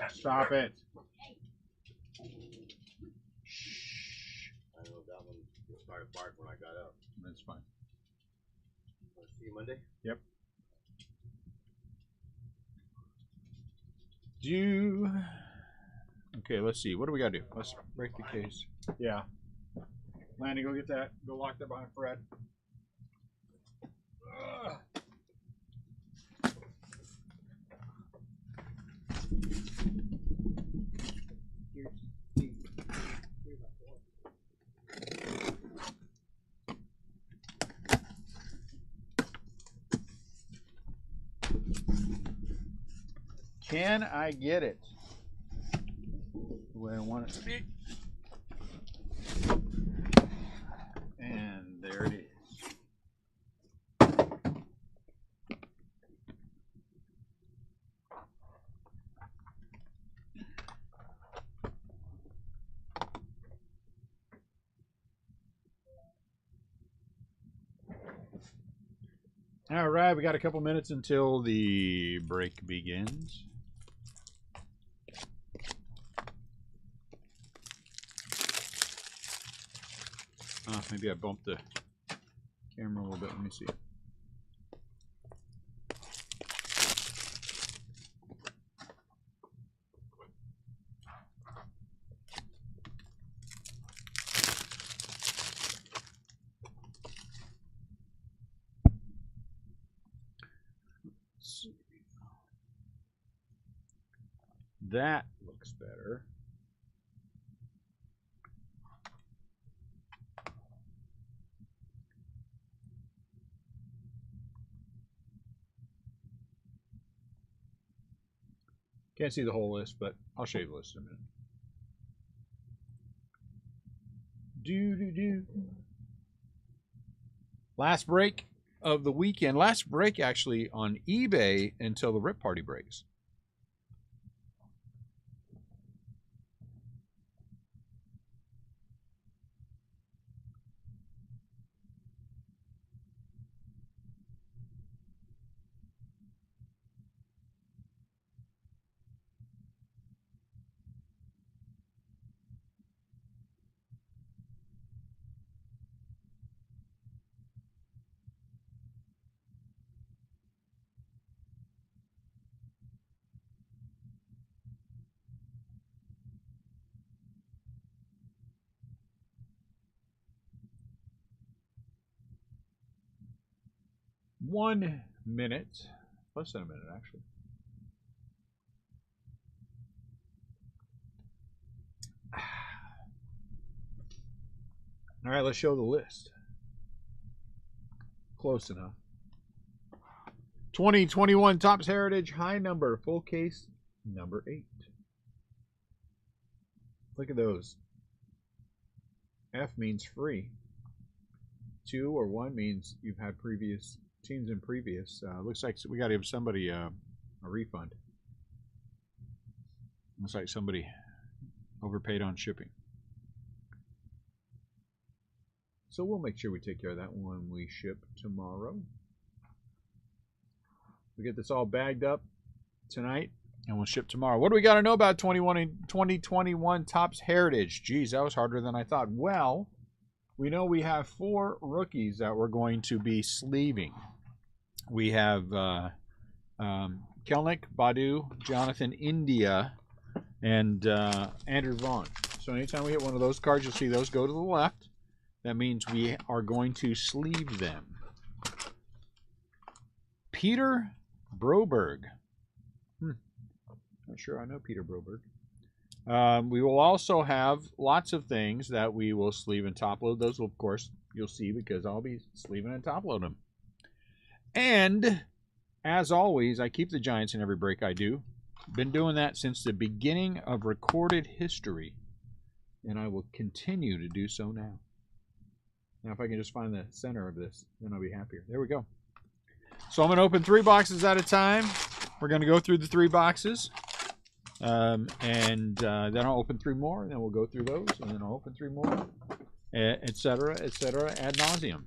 Stop it. Shh. I know that one started barking when I got up. That's fine. See you Monday? Yep. Okay, let's see. What do we gotta do? Let's break the case. Yeah. Landy, go get that. Go lock that behind Fred. Can I get it the way I want it to be? And there it is. All right, we got a couple minutes until the break begins. Maybe I bumped the camera a little bit. Let me see. Let's see. That looks better. Can't see the whole list, but I'll show you the list in a minute. Last break of the weekend. Last break actually on eBay until the Rip Party breaks. One minute, less than a minute actually. All right, let's show the list. Close enough. 2021 Topps Heritage high number full case number 8. Look at those. F means free. 2 or 1 means you've had previous teams in previous. Looks like we got to give somebody a refund. Looks like somebody overpaid on shipping. So we'll make sure we take care of that when we ship tomorrow. We get this all bagged up tonight and we'll ship tomorrow. What do we got to know about 2021 Topps Heritage? Geez, that was harder than I thought. Well, we know we have 4 rookies that we're going to be sleeving. We have Kelnick, Badu, Jonathan India, and Andrew Vaughn. So anytime we hit one of those cards, you'll see those go to the left. That means we are going to sleeve them. Peter Broberg. Not sure I know Peter Broberg. We will also have lots of things that we will sleeve and top load. Those will, of course, you'll see because I'll be sleeving and top loading them. And as always, I keep the Giants in every break I do. Been doing that since the beginning of recorded history, and I will continue to do so now. Now, if I can just find the center of this, then I'll be happier. There we go. So I'm going to open 3 boxes at a time. We're going to go through the 3 boxes. And then I'll open 3 more, and then we'll go through those, and then I'll open 3 more, etc., ad nauseum.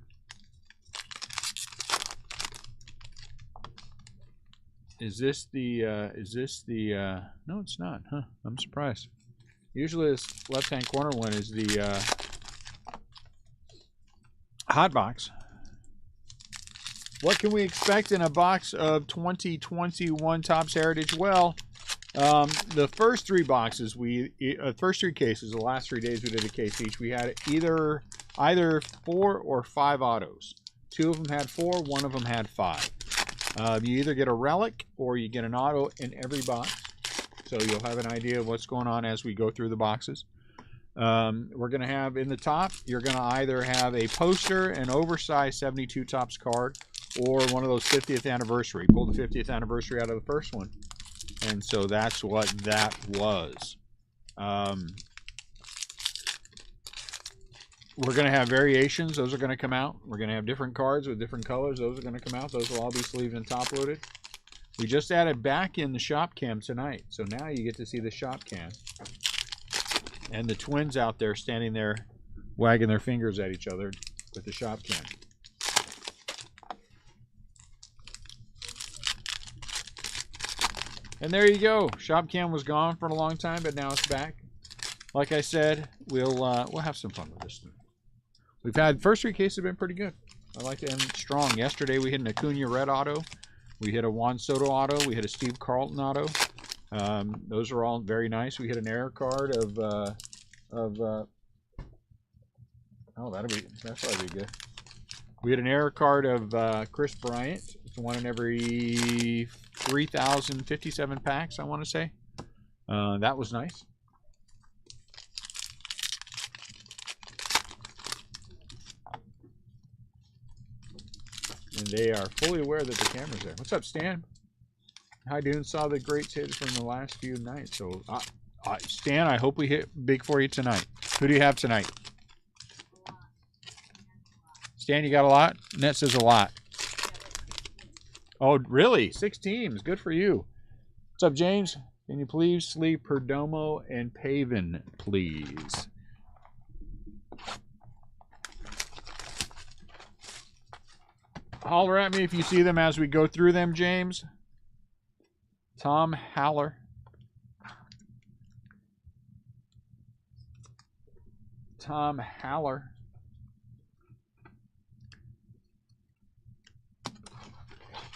Is this the, no, it's not, huh? I'm surprised. Usually this left-hand corner one is the hot box. What can we expect in a box of 2021 Topps Heritage? Well, the first three boxes, first three cases, the last 3 days we did a case each, we had either 4 or 5 autos. 2 of them had 4, 1 of them had 5. You either get a relic or you get an auto in every box. So you'll have an idea of what's going on as we go through the boxes. We're going to have in the top, you're going to either have a poster, an oversized 72 Topps card, or one of those 50th anniversary. Pull the 50th anniversary out of the first one. And so that's what that was. We're going to have variations. Those are going to come out. We're going to have different cards with different colors. Those are going to come out. Those will all be sleeved and top loaded. We just added back in the shop cam tonight. So now you get to see the shop cam. And the twins out there standing there wagging their fingers at each other with the shop cam. And there you go. Shop cam was gone for a long time, but now it's back. Like I said, we'll have some fun with this thing. We've had first 3 cases have been pretty good. I like to end strong. Yesterday we hit an Acuna Red auto. We hit a Juan Soto auto. We hit a Steve Carlton auto. Those are all very nice. We hit an error card of oh, that's probably good. We hit an error card of Chris Bryant. It's one in every 3,057 packs, I want to say. That was nice. And they are fully aware that the camera's there. What's up, Stan? Hi, dude. Saw the great hit from the last few nights. So, Stan, I hope we hit big for you tonight. Who do you have tonight? Stan, you got a lot? Net says a lot. Oh, really? 6 teams. Good for you. What's up, James? Can you please sleeve Perdomo and Pavin, please? Holler at me if you see them as we go through them, James. Tom Haller. Tom Haller.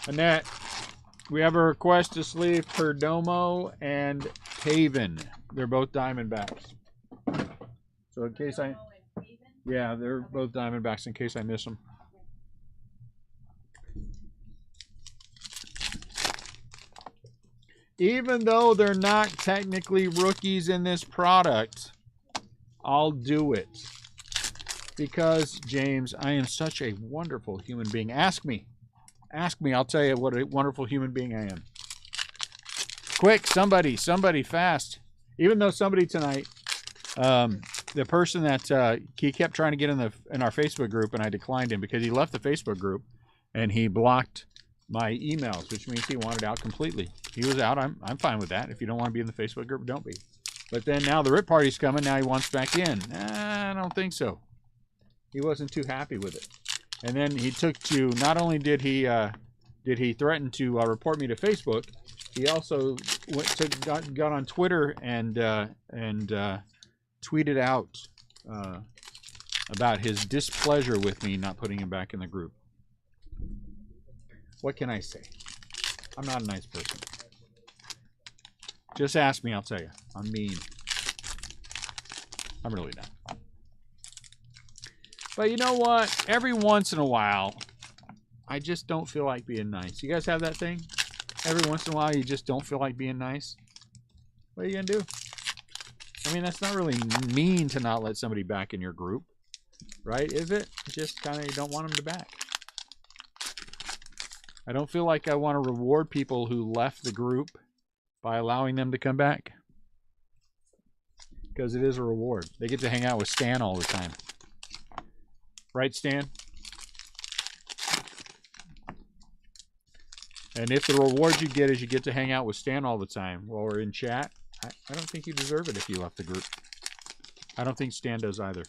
Annette, we have a request to sleeve Perdomo and Pavin. They're both Diamondbacks. So in case yeah, they're both Diamondbacks in case I miss them. Even though they're not technically rookies in this product, I'll do it. Because, James, I am such a wonderful human being. Ask me. Ask me. I'll tell you what a wonderful human being I am. Quick, somebody fast. Even though somebody tonight, the person that he kept trying to get in our Facebook group, and I declined him because he left the Facebook group and he blocked my emails, which means he wanted out completely. He was out. I'm fine with that. If you don't want to be in the Facebook group, don't be. But then now the rip party's coming. Now he wants back in. I don't think so. He wasn't too happy with it. And then he took to, not only did he threaten to report me to Facebook, he also got on Twitter and tweeted out about his displeasure with me not putting him back in the group. What can I say? I'm not a nice person. Just ask me, I'll tell you. I'm mean. I'm really not. But you know what? Every once in a while, I just don't feel like being nice. You guys have that thing? Every once in a while, you just don't feel like being nice? What are you going to do? I mean, that's not really mean to not let somebody back in your group, right? Is it? Just kind of you don't want them to back. I don't feel like I want to reward people who left the group by allowing them to come back. Because it is a reward. They get to hang out with Stan all the time. Right, Stan? And if the reward you get is you get to hang out with Stan all the time while we're in chat, I don't think you deserve it if you left the group. I don't think Stan does either.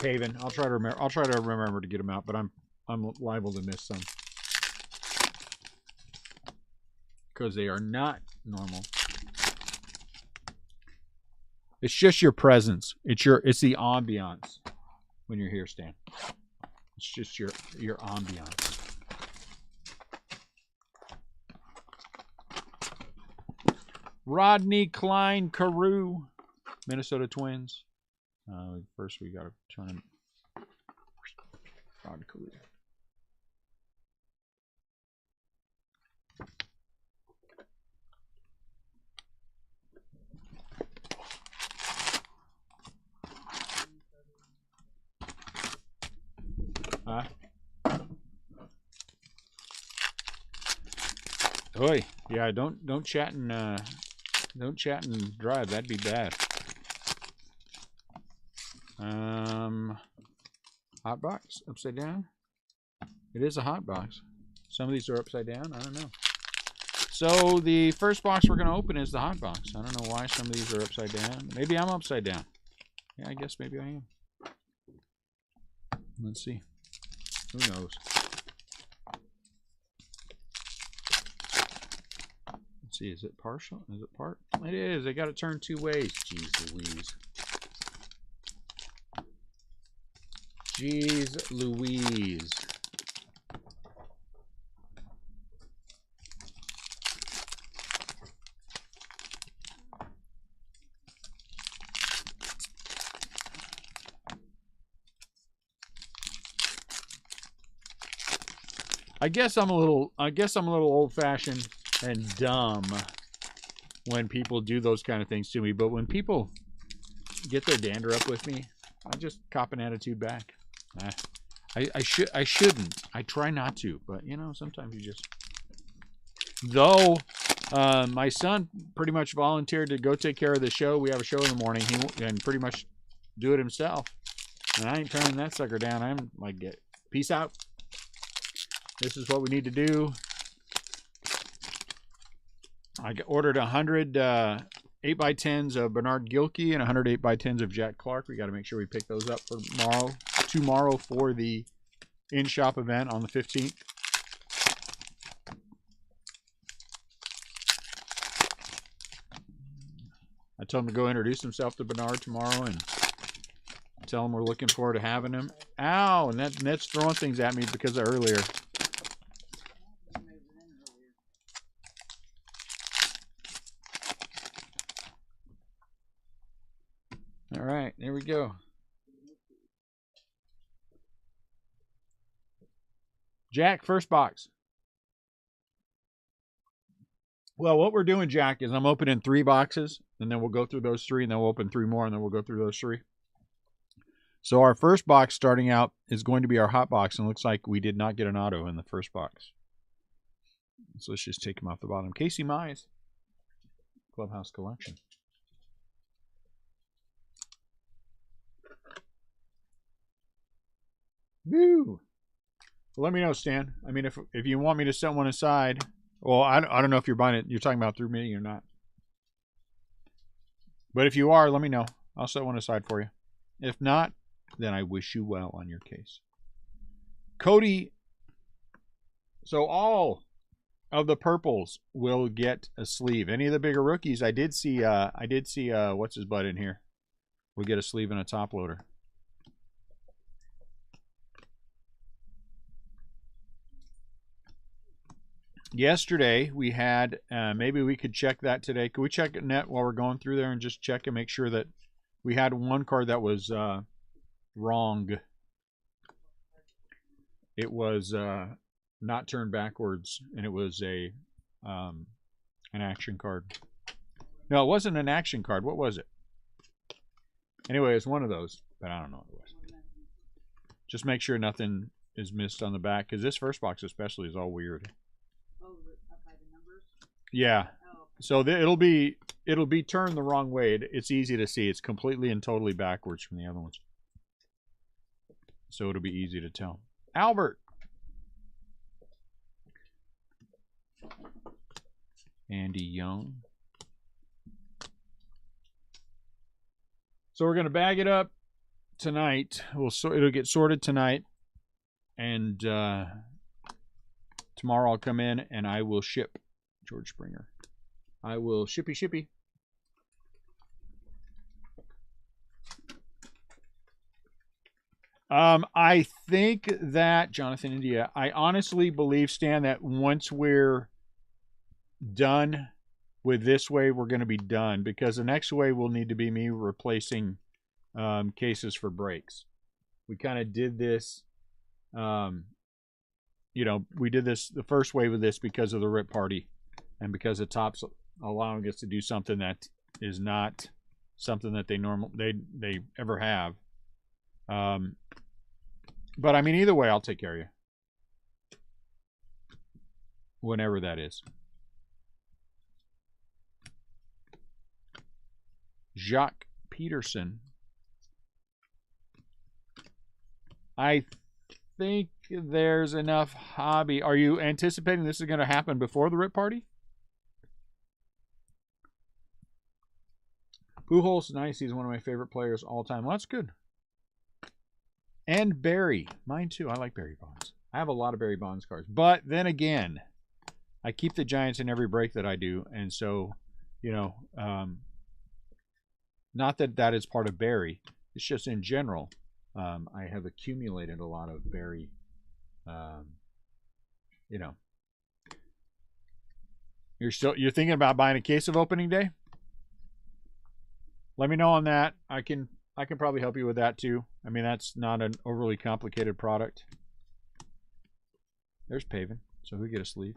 Haven. I'll try to remember to get them out, but I'm liable to miss some because they are not normal. It's just your presence. It's the ambiance when you're here, Stan. It's just your ambiance. Rodney Klein Carew, Minnesota Twins. First, we got to turn him. Rod Carew. Oi, yeah, don't chat and drive. That'd be bad. Hot box upside down. It is a hot box. Some of these are upside down. I don't know. So the first box we're gonna open is the hot box. I don't know why some of these are upside down. Maybe I'm upside down. Yeah, I guess maybe I am. Let's see. Who knows? Let's see. Is it partial? Is it part? It is. They got it turned 2 ways. Jeez Louise. Jeez Louise. I guess I'm a little old-fashioned and dumb when people do those kind of things to me, but when people get their dander up with me, I just cop an attitude back. I shouldn't. I try not to, but you know, sometimes you just. Though my son pretty much volunteered to go take care of the show. We have a show in the morning. And pretty much do it himself. And I ain't turning that sucker down. I'm like, peace out. This is what we need to do. I ordered 100 8x10s of Bernard Gilkey and 100 8x10s of Jack Clark. We got to make sure we pick those up for tomorrow for the in-shop event on the 15th. I told him to go introduce himself to Bernard tomorrow and tell him we're looking forward to having him. Ow! And that's throwing things at me because of earlier. All right, there we go. Jack, first box. Well, what we're doing, Jack, is I'm opening 3 boxes, and then we'll go through those 3, and then we'll open 3 more, and then we'll go through those 3. So our first box starting out is going to be our hot box, and it looks like we did not get an auto in the first box. So let's just take them off the bottom. Casey Mize, Clubhouse Collection. Woo! Well, let me know, Stan. I mean, if you want me to set one aside, well, I don't know if you're buying it. You're talking about through me or not. But if you are, let me know. I'll set one aside for you. If not, then I wish you well on your case. Cody. So all of the purples will get a sleeve. Any of the bigger rookies, I did see what's his butt in here. We'll get a sleeve and a top loader. Yesterday we had, maybe we could check that today. Could we check it net while we're going through there and just check and make sure that we had one card that was wrong. It was not turned backwards, and it was an action card. No, it wasn't an action card. What was it? Anyway, it's one of those, but I don't know what it was. Just make sure nothing is missed on the back, because this first box especially is all weird. Yeah, so it'll be turned the wrong way. It's easy to see. It's completely and totally backwards from the other ones, so it'll be easy to tell. Albert, Andy Young. So we're gonna bag it up, tonight. It'll get sorted tonight, and tomorrow I'll come in and I will ship George Springer. I will shippy. I think that Jonathan India, I honestly believe, Stan, that once we're done with this wave, we're going to be done, because the next wave will need to be me replacing cases for brakes. We kind of did this, we did this, the first wave of this, because of the rip party and because the Topps allowing us to do something that is not something that they ever have. But I mean, either way, I'll take care of you. Whenever that is. Jacques Peterson. I think there's enough hobby. Are you anticipating this is going to happen before the rip party? Pujols, nice. He's one of my favorite players all time. Well, that's good. And Barry. Mine too. I like Barry Bonds. I have a lot of Barry Bonds cards. But then again, I keep the Giants in every break that I do. And so, not that that is part of Barry. It's just in general, I have accumulated a lot of Barry, You're thinking about buying a case of opening day? Let me know on that. I can probably help you with that too. I mean, that's not an overly complicated product. There's Pavin, so he'll get a sleeve.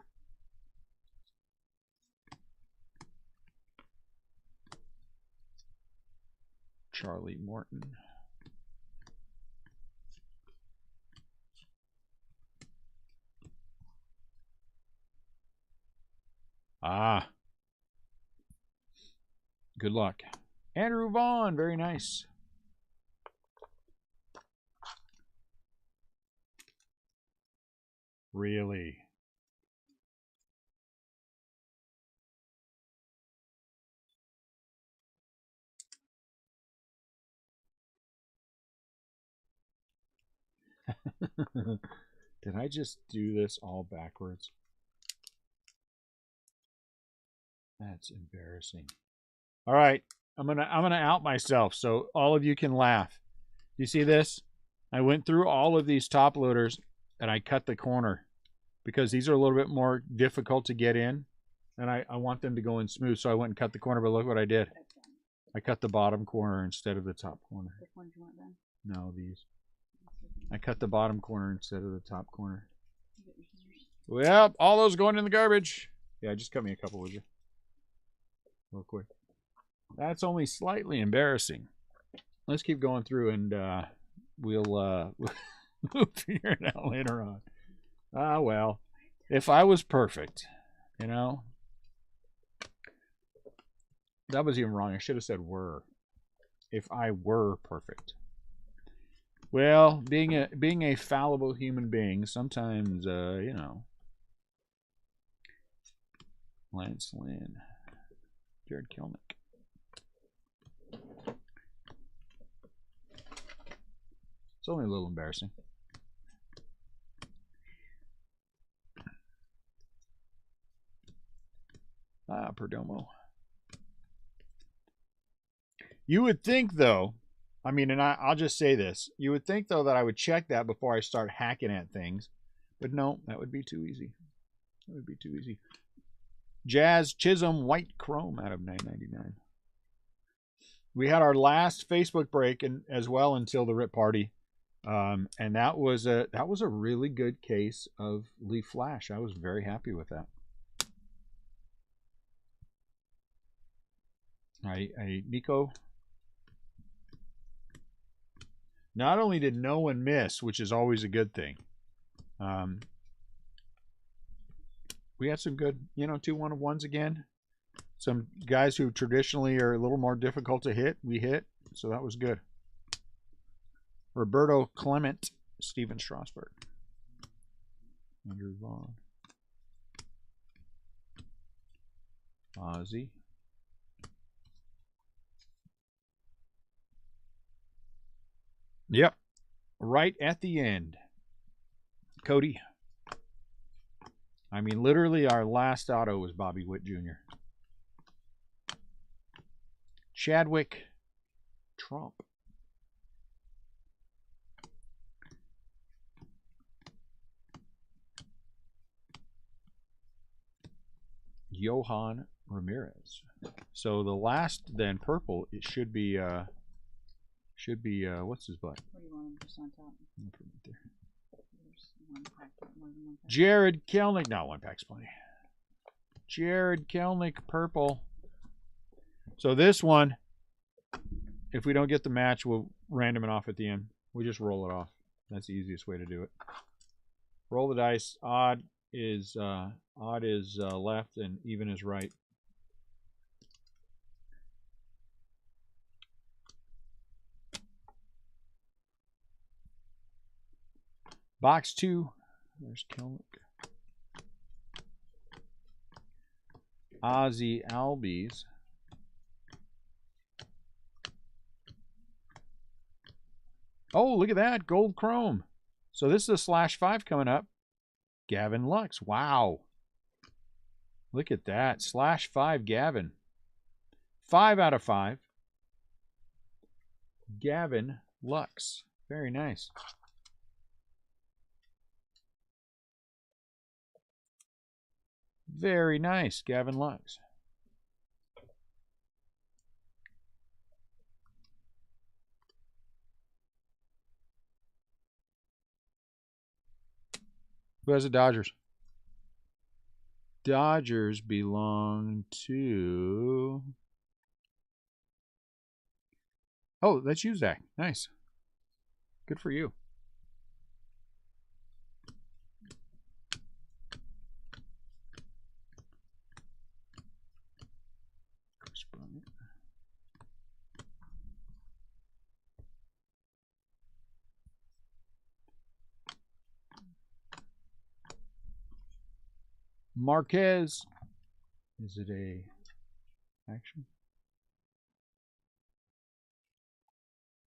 Charlie Morton. Ah. Good luck. Andrew Vaughn, very nice. Really? Did I just do this all backwards? That's embarrassing. All right, I'm gonna out myself so all of you can laugh. You see this? I went through all of these top loaders and I cut the corner because these are a little bit more difficult to get in, and I want them to go in smooth. So I went and cut the corner, but look what I did. I cut the bottom corner instead of the top corner. Which ones you want done? No, these. I cut the bottom corner instead of the top corner. Well, all those going in the garbage. Yeah, just cut me a couple, would you? Real quick. That's only slightly embarrassing. Let's keep going through, and we'll figure it out later on. Ah, well, if I was perfect, that was even wrong. I should have said were. If I were perfect. Well, being a fallible human being, sometimes, Lance Lynn, Jared Kelnick. It's only a little embarrassing. Perdomo. You would think, though, I mean, and I'll just say this. You would think, though, that I would check that before I start hacking at things. But no, that would be too easy. That would be too easy. Jazz Chisholm White Chrome out of $9.99. We had our last Facebook break as well until the rip party. And that was a really good case of Leaf Flash. I was very happy with that. Nico. Not only did no one miss, which is always a good thing. We had some good, 2 1-of-1s again. Some guys who traditionally are a little more difficult to hit, we hit. So that was good. Roberto Clement, Steven Strasburg. Andrew Vaughn. Ozzy. Yep. Right at the end. Cody. I mean, literally, our last auto was Bobby Witt Jr. Chadwick Trump. Johan Ramirez. So the last then purple, it should be what's his butt? What do you want him just on top? There's one pack, more than one pack. Jared Kelnick. No, one pack's plenty. Jared Kelnick purple. So this one, if we don't get the match, we'll random it off at the end. We just roll it off. That's the easiest way to do it. Roll the dice. Odd is left and even is right. Box 2. There's Kelnick. Ozzy Albies. Oh, look at that. Gold Chrome. So this is a /5 coming up. Gavin Lux. Wow. Look at that. /5 Gavin. 5 out of 5. Gavin Lux. Very nice. Very nice, Gavin Lux. Who has the Dodgers? Dodgers belong to... Oh, that's you, Zach. Nice. Good for you. Marquez. Is it a action?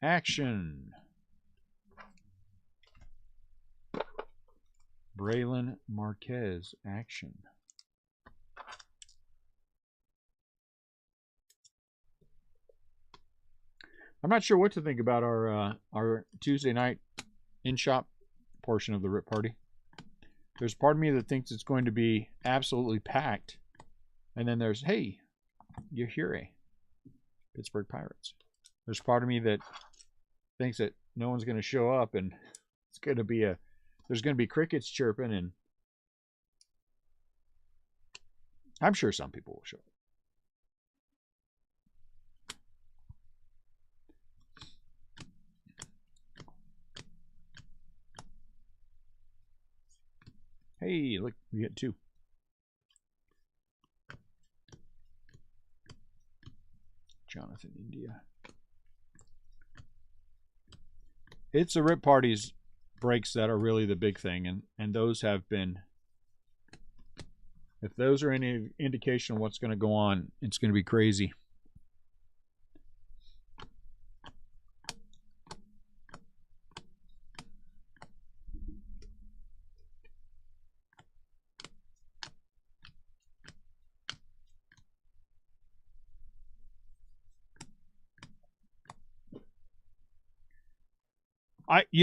Action. Braylon Marquez. Action. I'm not sure what to think about our Tuesday night in-shop portion of the Rip Party. There's part of me that thinks it's going to be absolutely packed. And then there's, hey, Yahire, Pittsburgh Pirates. There's part of me that thinks that no one's going to show up and it's going to be there's going to be crickets chirping, and I'm sure some people will show up. Hey, look, we get 2. Jonathan India. It's the Rip Party's breaks that are really the big thing, and those have been, if those are any indication of what's going to go on, it's going to be crazy.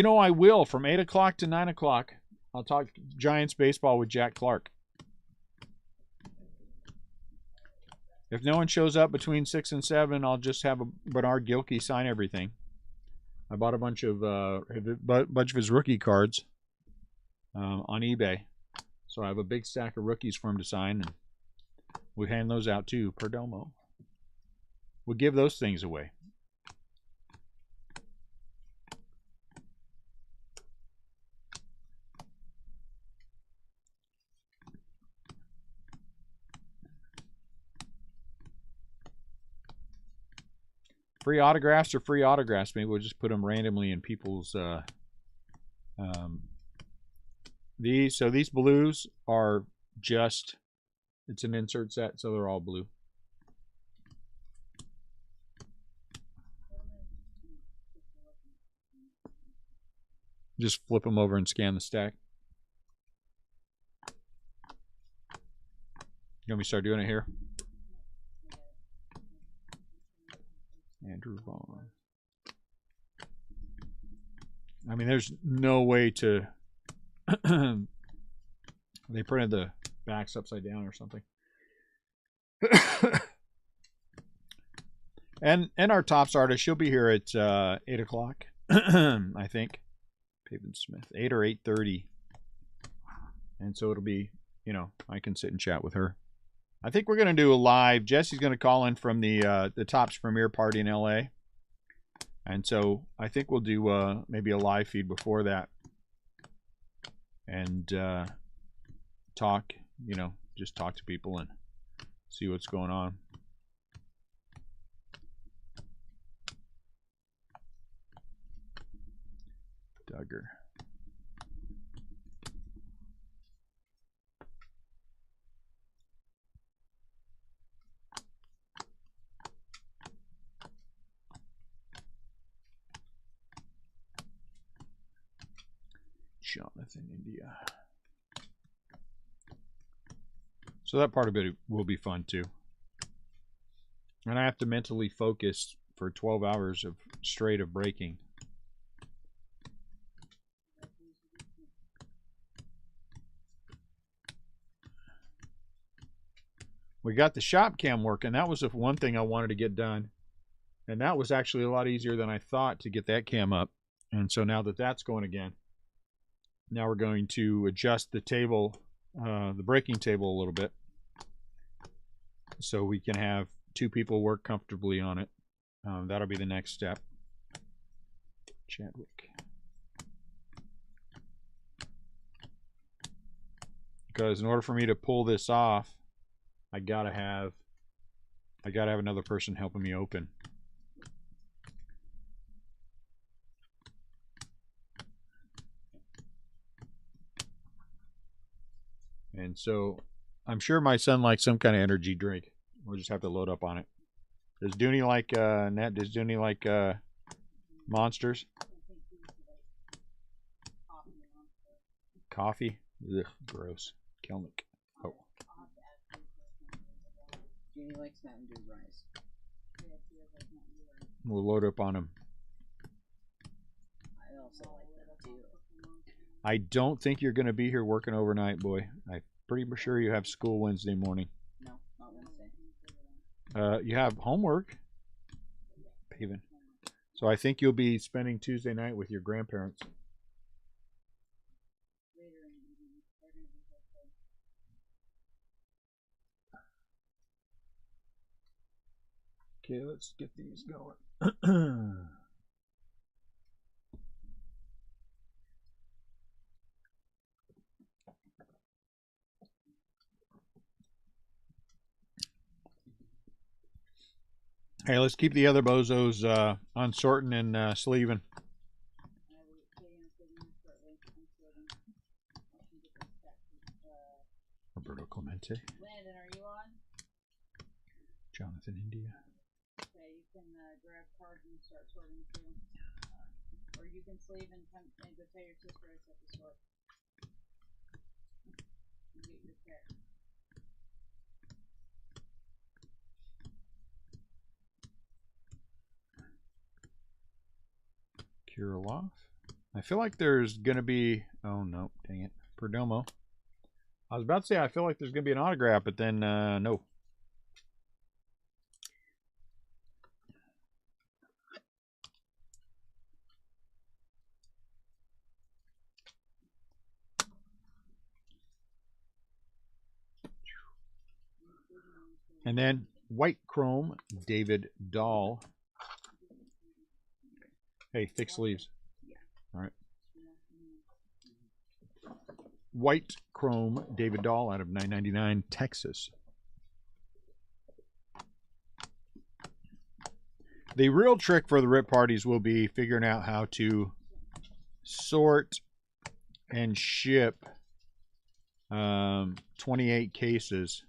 I will, from 8 o'clock to 9 o'clock. I'll talk Giants baseball with Jack Clark. If no one shows up between 6 and 7, I'll just have Bernard Gilkey sign everything. I bought a bunch of his rookie cards on eBay, so I have a big stack of rookies for him to sign, and we hand those out too, Perdomo. We'll give those things away. Free autographs or free autographs. Maybe we'll just put them randomly in people's. These blues are just. It's an insert set, so they're all blue. Just flip them over and scan the stack. You want me to start doing it here? Andrew Vaughn. I mean, there's no way to... They printed the backs upside down or something. and our tops artist, she'll be here at 8 o'clock, I think. Pavin Smith, 8 or 8:30. And so it'll be, you know, I can sit and chat with her. I think we're going to do a live. Jesse's going to call in from the Tops premiere party in LA. And so I think we'll do maybe a live feed before that. And talk, you know, just talk to people and see what's going on. Duggar. Jonathan India. So that part of it will be fun too. And I have to mentally focus for 12 hours of straight of breaking. We got the shop cam working. That was the one thing I wanted to get done. And that was actually a lot easier than I thought to get that cam up. And so now that that's going again, now we're going to adjust the table, the breaking table a little bit, so we can have 2 people work comfortably on it. That'll be the next step. Chadwick. Because in order for me to pull this off, I gotta have another person helping me open. And so I'm sure my son likes some kind of energy drink. We'll just have to load up on it. Does Dooney like Nat? Does Dooney like Monsters? Coffee? Ugh, gross. Kelnick. Oh. Junie likes Mountain Dew rice. We'll load up on him. I also like that too. I don't think you're going to be here working overnight, boy. I'm pretty sure you have school Wednesday morning. No, not Wednesday. You have homework. Pavin. So I think you'll be spending Tuesday night with your grandparents. Okay, let's get these going. Hey, let's keep the other bozos unsorting and sleeving. Roberto Clemente. Landon, are you on? Jonathan India. Okay, you can grab cards and start sorting too. Or you can sleeve and come and go tell your sister I set the sort. You get your pair. Kirilov. I feel like there's going to be... Oh, no. Dang it. Perdomo. I was about to say I feel like there's going to be an autograph, but then no. And then white chrome, David Dahl. Hey, thick sleeves. All right. White chrome, David Dahl out of 999, Texas. The real trick for the rip parties will be figuring out how to sort and ship 28 cases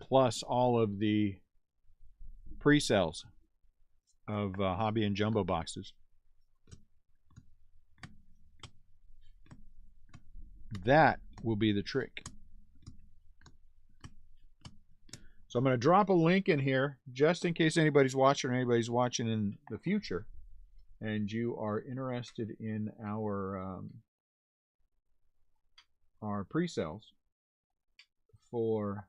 plus all of the pre-sales. of hobby and jumbo boxes. That will be the trick. So I'm going to drop a link in here just in case anybody's watching or anybody's watching in the future and you are interested in our pre-sales for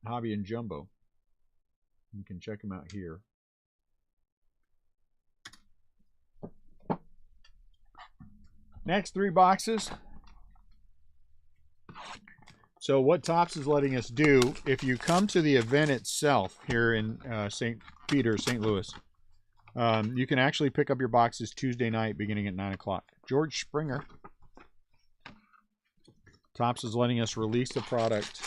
hobby and jumbo. You can check them out here. Next 3 boxes. So what Topps is letting us do, if you come to the event itself here in St. Peter, St. Louis, you can actually pick up your boxes Tuesday night beginning at 9 o'clock. George Springer. Topps is letting us release the product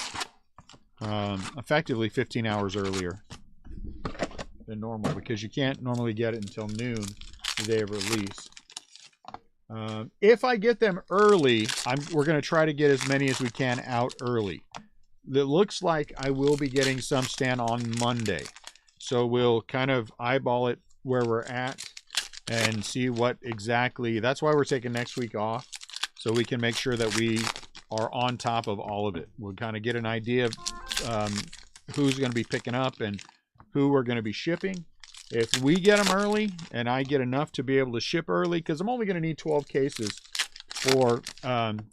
effectively 15 hours earlier than normal because you can't normally get it until noon the day of release. If I get them early, we're going to try to get as many as we can out early. It looks like I will be getting some stand on Monday. So we'll kind of eyeball it where we're at and see what exactly. That's why we're taking next week off, so we can make sure that we are on top of all of it. We'll kind of get an idea of who's going to be picking up and who we're going to be shipping. If we get them early and I get enough to be able to ship early, because I'm only going to need 12 cases for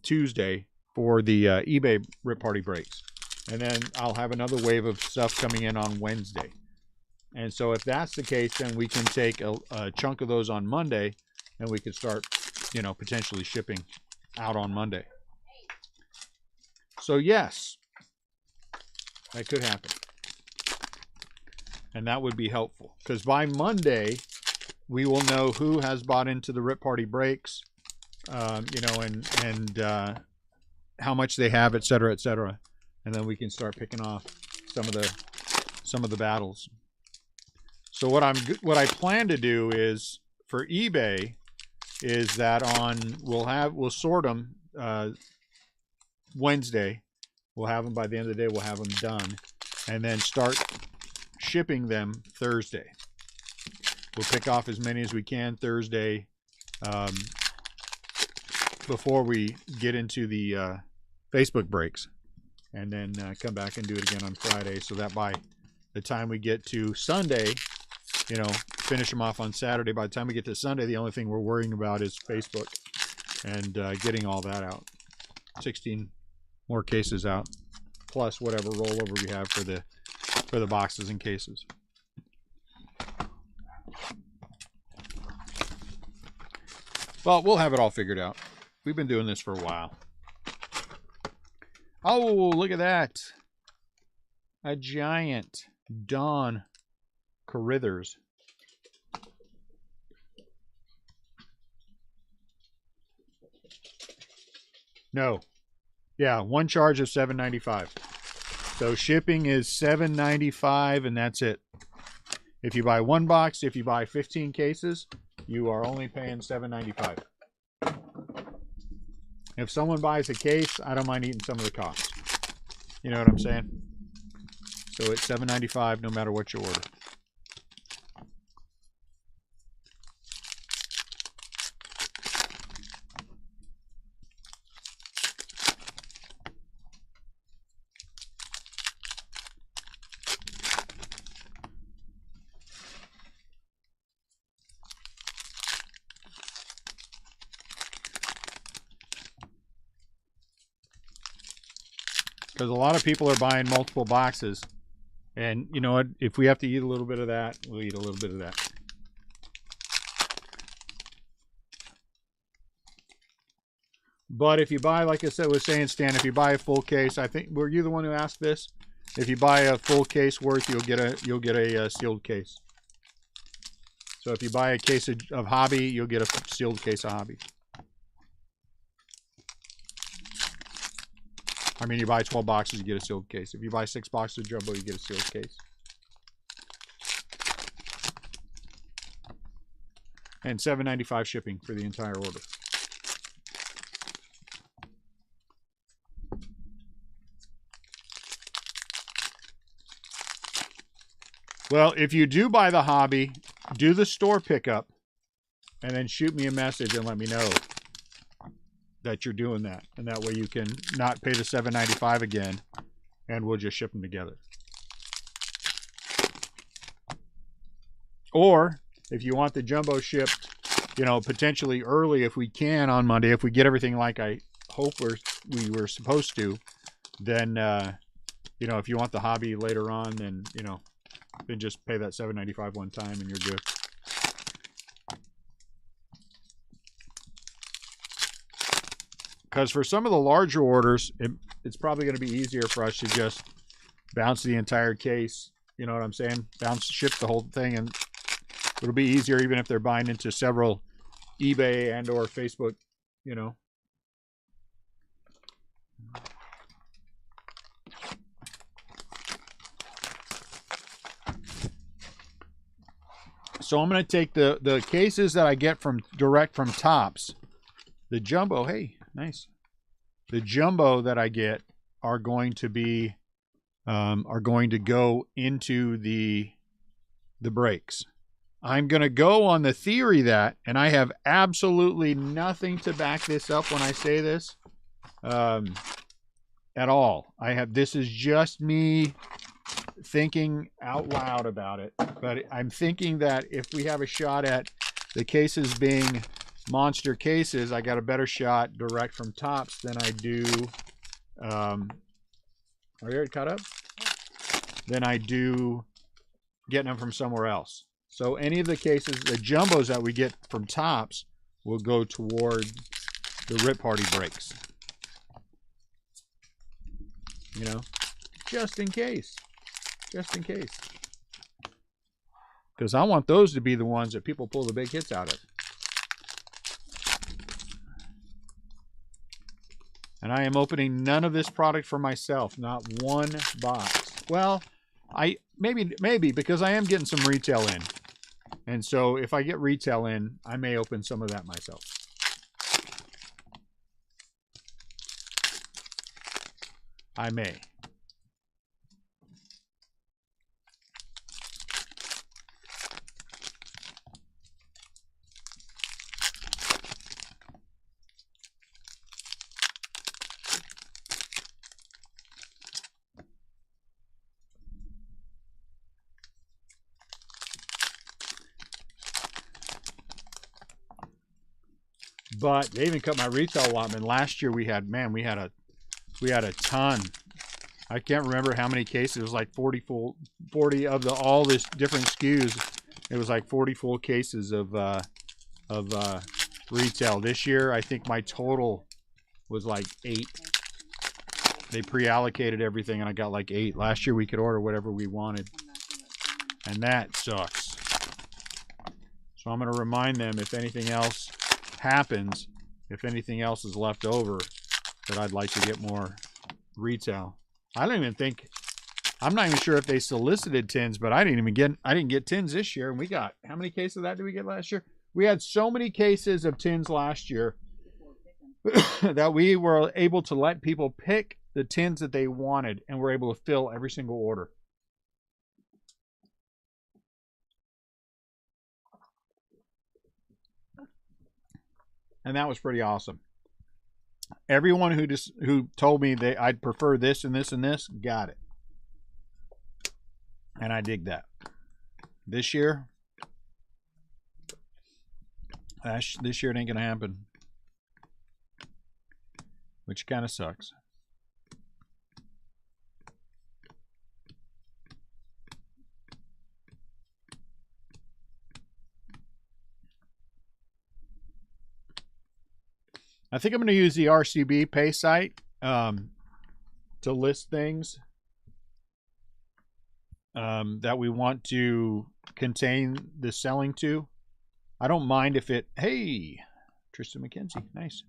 Tuesday for the eBay Rip Party breaks. And then I'll have another wave of stuff coming in on Wednesday. And so if that's the case, then we can take a chunk of those on Monday and we can start, you know, potentially shipping out on Monday. So yes, that could happen. And that would be helpful because by Monday, we will know who has bought into the Rip Party breaks, you know, and how much they have, et cetera, and then we can start picking off some of the battles. So what I plan to do is for eBay is that we'll sort them Wednesday. We'll have them by the end of the day. We'll have them done, and then start shipping them Thursday. We'll pick off as many as we can Thursday before we get into the Facebook breaks, and then come back and do it again on Friday, so that by the time we get to Sunday, you know, finish them off on Saturday. By the time we get to Sunday, the only thing we're worrying about is Facebook and getting all that out. 16 more cases out, plus whatever rollover we have for the boxes and cases. Well, we'll have it all figured out. We've been doing this for a while. Oh, look at that. A giant Don Carithers. No. Yeah, one charge of $7.95. So shipping is $7.95 and that's it. If you buy one box, if you buy 15 cases, you are only paying $7.95. If someone buys a case, I don't mind eating some of the cost. You know what I'm saying? So it's $7.95 no matter what you order. Because a lot of people are buying multiple boxes. And you know what? If we have to eat a little bit of that, we'll eat a little bit of that. But if you buy, like I said, was saying, Stan, if you buy a full case, I think, were you the one who asked this? If you buy a full case worth, you'll get a sealed case. So if you buy a case of hobby, you'll get a sealed case of hobby. I mean, you buy 12 boxes, you get a sealed case. If you buy 6 boxes of jumbo, you get a sealed case. And $7.95 shipping for the entire order. Well, if you do buy the hobby, do the store pickup, and then shoot me a message and let me know that you're doing that, and that way you can not pay the $7.95 again, and we'll just ship them together. Or if you want the jumbo shipped, you know, potentially early if we can on Monday, if we get everything like I hope we were supposed to, then you know, if you want the hobby later on, then you know, then just pay that $7.95 one time and you're good. Because for some of the larger orders, it's probably going to be easier for us to just bounce the entire case. You know what I'm saying? Ship the whole thing, and it'll be easier even if they're buying into several eBay and or Facebook, you know. So I'm going to take the cases that I get from direct from Tops. The jumbo, hey, nice. The jumbo that I get are going to be going to go into the brakes. I'm going to go on the theory that, and I have absolutely nothing to back this up when I say this at all. This is just me thinking out loud about it, but I'm thinking that if we have a shot at the cases being monster cases, I got a better shot direct from Tops than I do are you already caught up? Than I do getting them from somewhere else. So any of the cases, the jumbos that we get from Tops will go toward the Rip Party brakes, you know, just in case. Just in case. Because I want those to be the ones that people pull the big hits out of. And I am opening none of this product for myself. Not one box. Well, maybe because I am getting some retail in. And so if I get retail in, I may open some of that myself. I may. But they even cut my retail allotment. Last year we had a ton. I can't remember how many cases. It was like 40 of all this different SKUs. It was like 40 full cases of retail. This year I think my total was like 8. They pre-allocated everything and I got like 8. Last year we could order whatever we wanted. And that sucks. So I'm going to remind them if anything else happens, if anything else is left over, that I'd like to get more retail. I'm not even sure if they solicited tins, but I didn't get tins this year. And we got, how many cases of that did we get last year? We had so many cases of tins last year that we were able to let people pick the tins that they wanted, and we're able to fill every single order. And that was pretty awesome. Everyone who told me I'd prefer this and this and this, got it. And I dig that. This year it ain't gonna happen, which kind of sucks. I think I'm going to use the RCB pay site to list things that we want to contain the selling to. I don't mind if it, hey, Tristan McKenzie, nice.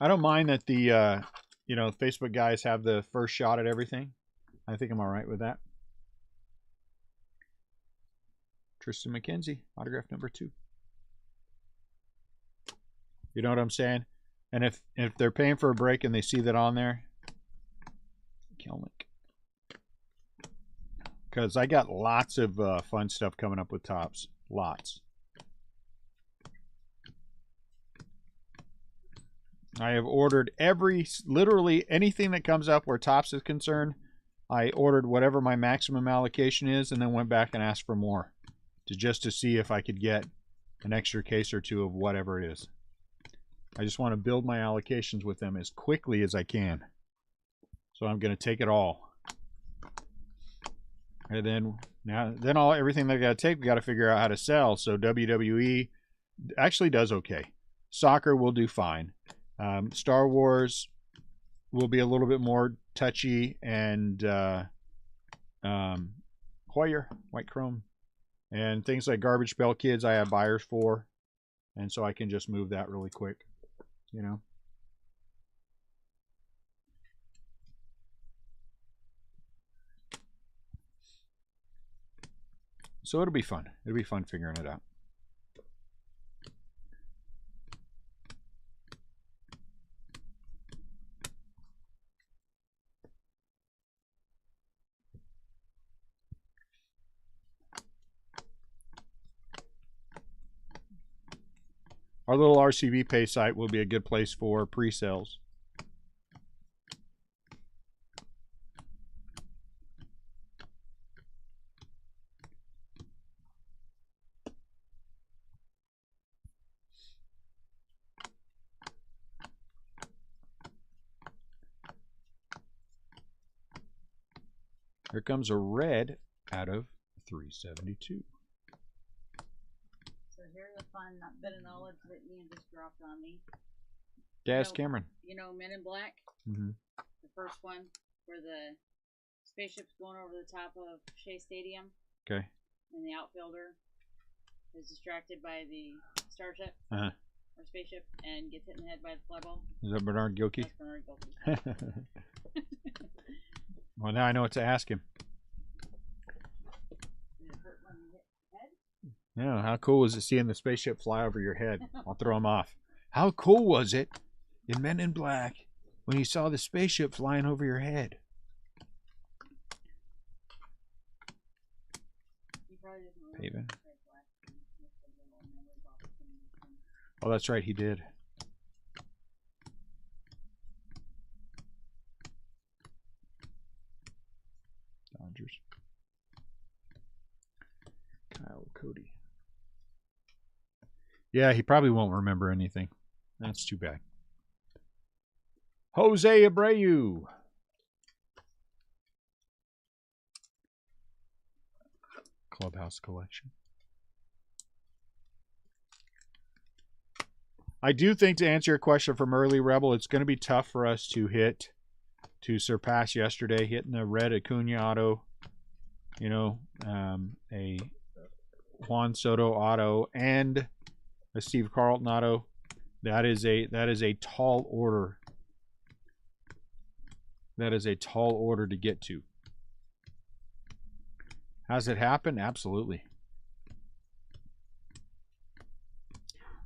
I don't mind that the, Facebook guys have the first shot at everything. I think I'm all right with that. Tristan McKenzie, autograph number 2. You know what I'm saying? And if they're paying for a break and they see that on there, Kelnick. because I got lots of fun stuff coming up with Tops. Lots. I have ordered literally anything that comes up where Tops is concerned. I ordered whatever my maximum allocation is and then went back and asked for more just to see if I could get an extra case or two of whatever it is. I just want to build my allocations with them as quickly as I can. So I'm going to take it all. And then everything that I got to take, we got to figure out how to sell. So WWE actually does okay. Soccer will do fine. Star Wars will be a little bit more touchy, and Hoyer, White Chrome, and things like Garbage Pail Kids I have buyers for, and so I can just move that really quick, you know. So it'll be fun. It'll be fun figuring it out. Our little RCV Pay site will be a good place for pre-sales. Here comes a red out of 372. So here's a fun bit of knowledge that Ian just dropped on me. Gas Cameron. You know Men in Black? Mm-hmm. The first one where the spaceship's going over the top of Shea Stadium. Okay. And the outfielder is distracted by the starship or spaceship and gets hit in the head by the fly ball. Is that Bernard Gilkey? That's Bernard Gilkey. Well, now I know what to ask him. Did it hurt when you hit the head? Yeah, how cool was it seeing the spaceship fly over your head? I'll throw him off. How cool was it in Men in Black when you saw the spaceship flying over your head? Paven. Oh, that's right, he did. Dodgers. Kyle Cody. Yeah, he probably won't remember anything. That's too bad. Jose Abreu. Clubhouse collection. I do think, to answer your question from Early Rebel, it's going to be tough for us to surpass yesterday, hitting the red Acuna auto, you know, a Juan Soto auto, and a Steve Carlton auto. That is a tall order. That is a tall order to get to. Has it happened? Absolutely.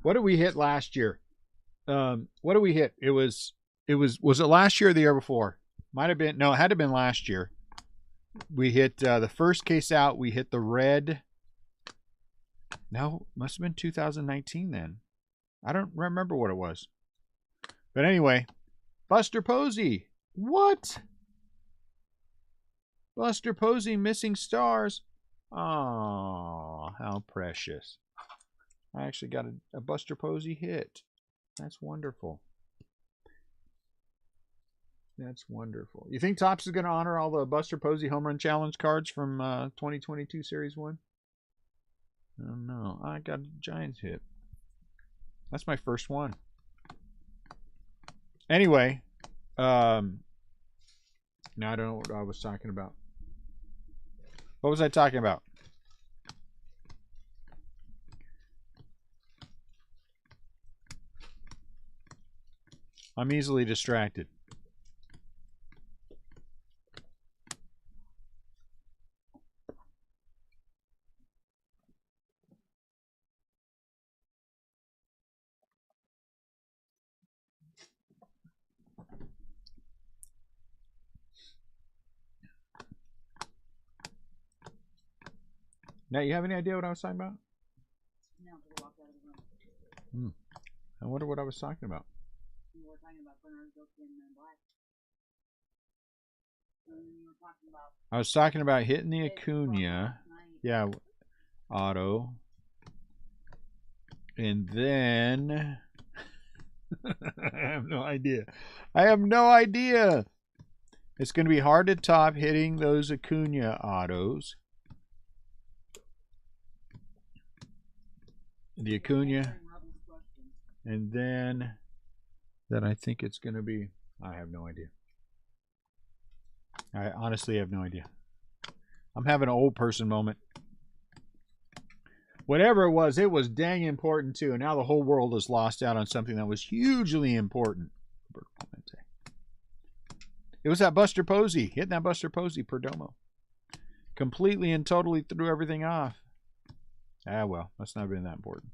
What did we hit last year? What did we hit? Was it last year or the year before? Might have been. No, it had to have been last year. We hit the first case out. We hit the red. No, must have been 2019 then. I don't remember what it was. But anyway, Buster Posey. What? Buster Posey missing stars. Oh, how precious. I actually got a Buster Posey hit. That's wonderful. That's wonderful. You think Topps is going to honor all the Buster Posey Home Run Challenge cards from 2022 Series 1? I don't know. I got a Giants hit. That's my first one. Anyway, now I don't know what I was talking about. What was I talking about? I'm easily distracted. Now, you have any idea what I was talking about? No, because I walked out of the room. I wonder what I was talking about. You were talking about Bernard Gilkey and Men in Black. And then you were talking about I was talking about hitting the Big Acuna. last night. Yeah, auto. And then I have no idea. I have no idea. It's going to be hard to top hitting those Acuna autos. The Acuna. Answering Robin's question. And then I think it's going to be, I have no idea. I honestly have no idea. I'm having an old person moment. Whatever it was dang important too. And now the whole world is lost out on something that was hugely important. It was that Buster Posey, hitting that Buster Posey Perdomo. Completely and totally threw everything off. Ah, well, that's not been that important.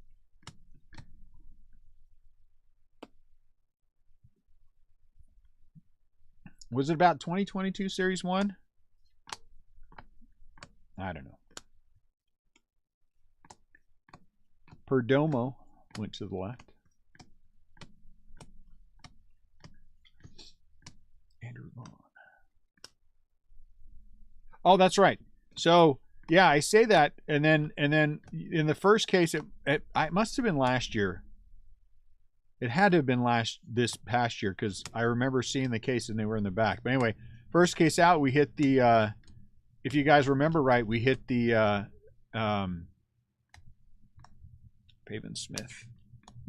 Was it about 2022 Series 1? I don't know. Perdomo went to the left. Andrew Vaughn. Oh, that's right. So, yeah, I say that, and then in the first case, it must have been last year. It had to have been this past year because I remember seeing the case and they were in the back. But anyway, first case out, we hit the. If you guys remember right, we hit the Pavin Smith,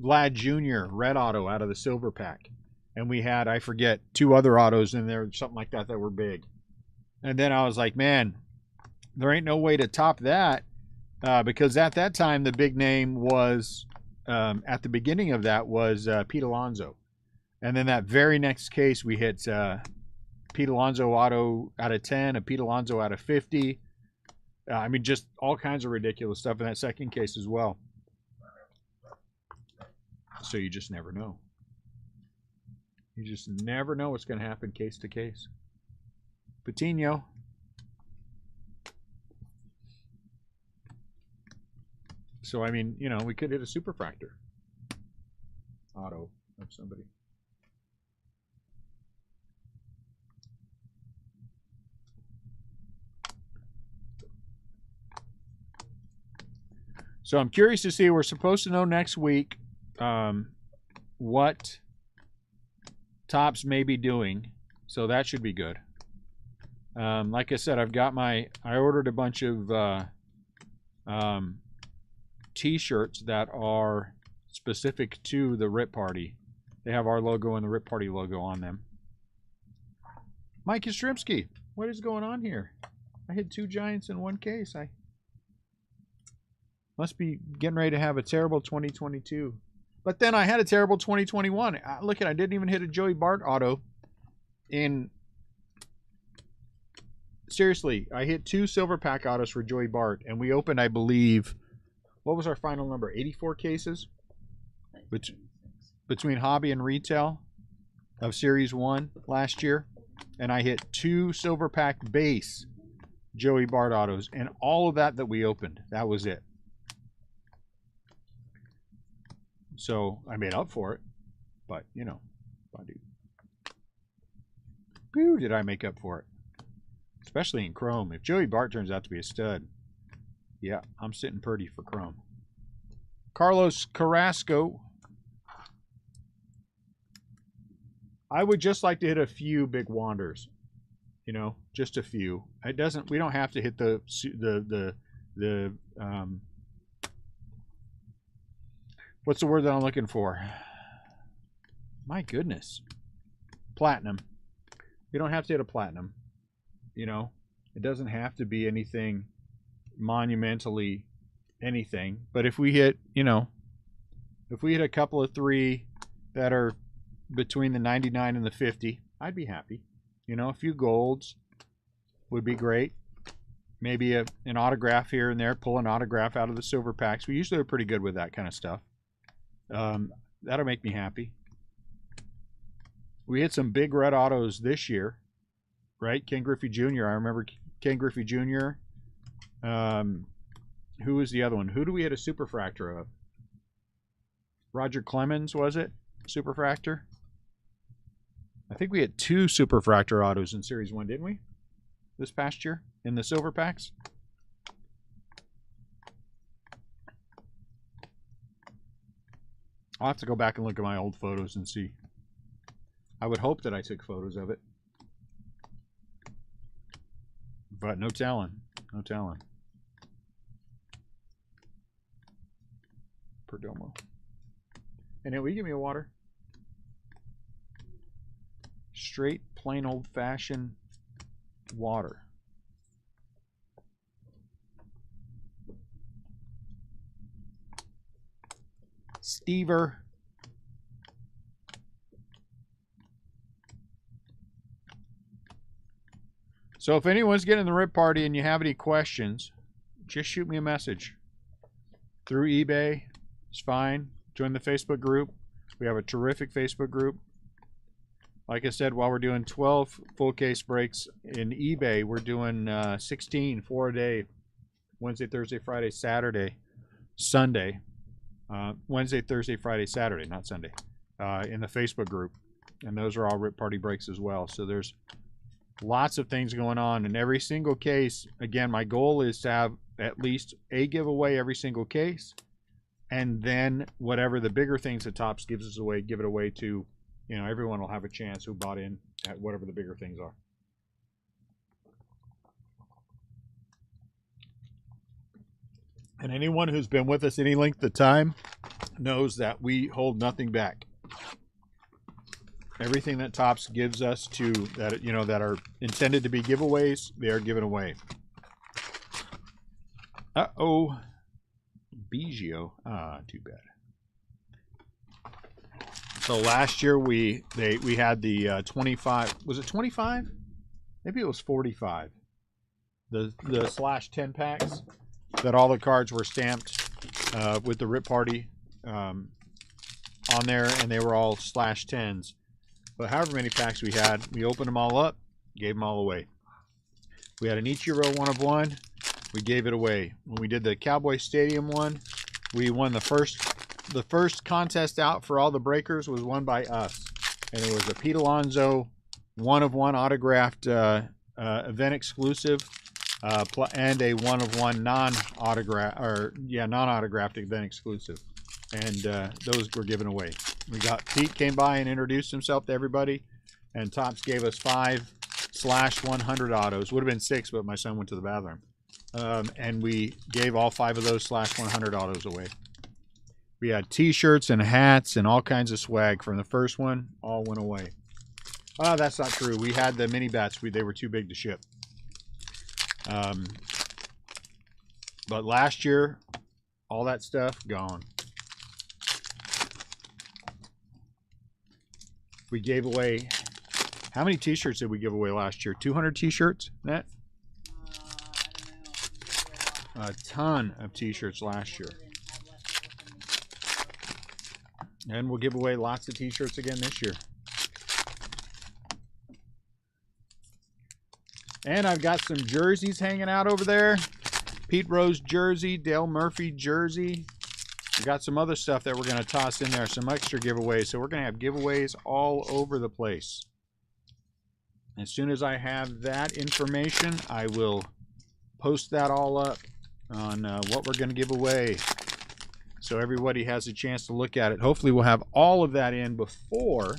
Vlad Jr. red auto out of the silver pack, and we had, I forget, 2 other autos in there, something like that were big. And then I was like, man, there ain't no way to top that because at that time the big name was. At the beginning of that was Pete Alonso. And then that very next case, we hit Pete Alonso auto out of 10, a Pete Alonso out of 50. I mean, just all kinds of ridiculous stuff in that second case as well. So you just never know. You just never know what's going to happen case to case. Patino. So, I mean, you know, we could hit a superfractor auto of somebody. So I'm curious to see. We're supposed to know next week what Topps may be doing. So that should be good. Like I said, I ordered a bunch of T-shirts that are specific to the Rip Party. They have our logo and the Rip Party logo on them. Mike Yastrzemski, what is going on here? I hit 2 Giants in one case. I must be getting ready to have a terrible 2022. But then I had a terrible 2021. Look at, I didn't even hit a Joey Bart auto. Seriously, I hit 2 silver pack autos for Joey Bart, and we opened, I believe. What was our final number? 84 cases between hobby and retail of Series 1 last year. And I hit 2 silver pack base Joey Bart autos. And all of that we opened, that was it. So I made up for it. But, you know, whew, did I make up for it. Especially in Chrome. If Joey Bart turns out to be a stud, yeah, I'm sitting pretty for Chrome. Carlos Carrasco. I would just like to hit a few big wanders. You know, just a few. We don't have to hit the what's the word that I'm looking for? My goodness. Platinum. You don't have to hit a platinum. You know, it doesn't have to be anything monumentally anything, but if we hit, you know, if we hit a couple of 3 that are between the 99 and the 50, I'd be happy. You know, a few golds would be great. Maybe an autograph here and there, pull an autograph out of the silver packs. We usually are pretty good with that kind of stuff. That'll make me happy. We hit some big red autos this year, right? Ken Griffey Jr. I remember Ken Griffey Jr. who was the other one? Who do we had a superfractor of? Roger Clemens, was it? Superfractor? I think we had 2 superfractor autos in Series 1, didn't we? This past year in the silver packs? I'll have to go back and look at my old photos and see. I would hope that I took photos of it. But no telling. No telling. Perdomo. And will you give me a water? Straight, plain old-fashioned water. Stever. So if anyone's getting the rip party and you have any questions, just shoot me a message through eBay. It's fine. Join the Facebook group. We have a terrific Facebook group. Like I said, while we're doing 12 full case breaks in eBay, we're doing 16, 4 a day, Wednesday, Thursday, Friday, Saturday, Sunday. Wednesday, Thursday, Friday, Saturday, not Sunday, in the Facebook group. And those are all rip party breaks as well. So there's lots of things going on in every single case. Again, my goal is to have at least a giveaway every single case. And then whatever the bigger things that Topps gives us away, give it away to, you know, everyone will have a chance who bought in at whatever the bigger things are. And anyone who's been with us any length of time knows that we hold nothing back. Everything that Topps gives us to that, you know, that are intended to be giveaways, they are given away. Uh-oh. Biggio. Ah, too bad. So last year we had the 25. Was it 25? Maybe it was 45. The /10 packs that all the cards were stamped with the rip party on there, and they were all /10s. But however many packs we had, we opened them all up, gave them all away. We had an Ichiro 1 of 1. We gave it away. When we did the Cowboy Stadium one, we won the first contest out for all the breakers was won by us. And it was a Pete Alonso 1 of 1 autographed event exclusive and a 1 of 1 non-autographed event exclusive. And those were given away. Pete came by and introduced himself to everybody, and Topps gave us 5 /100 autos. Would have been 6, but my son went to the bathroom. And we gave all 5 of those /100 autos away. We had t-shirts and hats and all kinds of swag from the first one. All went away. Oh, that's not true. We had the mini bats. They were too big to ship. But last year, all that stuff gone. We gave away, how many t-shirts did we give away last year? 200 t-shirts, Nat? I don't know. A ton of t-shirts last year. And we'll give away lots of t-shirts again this year. And I've got some jerseys hanging out over there. Pete Rose jersey, Dale Murphy jersey. We got some other stuff that we're going to toss in there, some extra giveaways. So we're going to have giveaways all over the place. As soon as I have that information, I will post that all up on what we're going to give away, so everybody has a chance to look at it. Hopefully we'll have all of that in before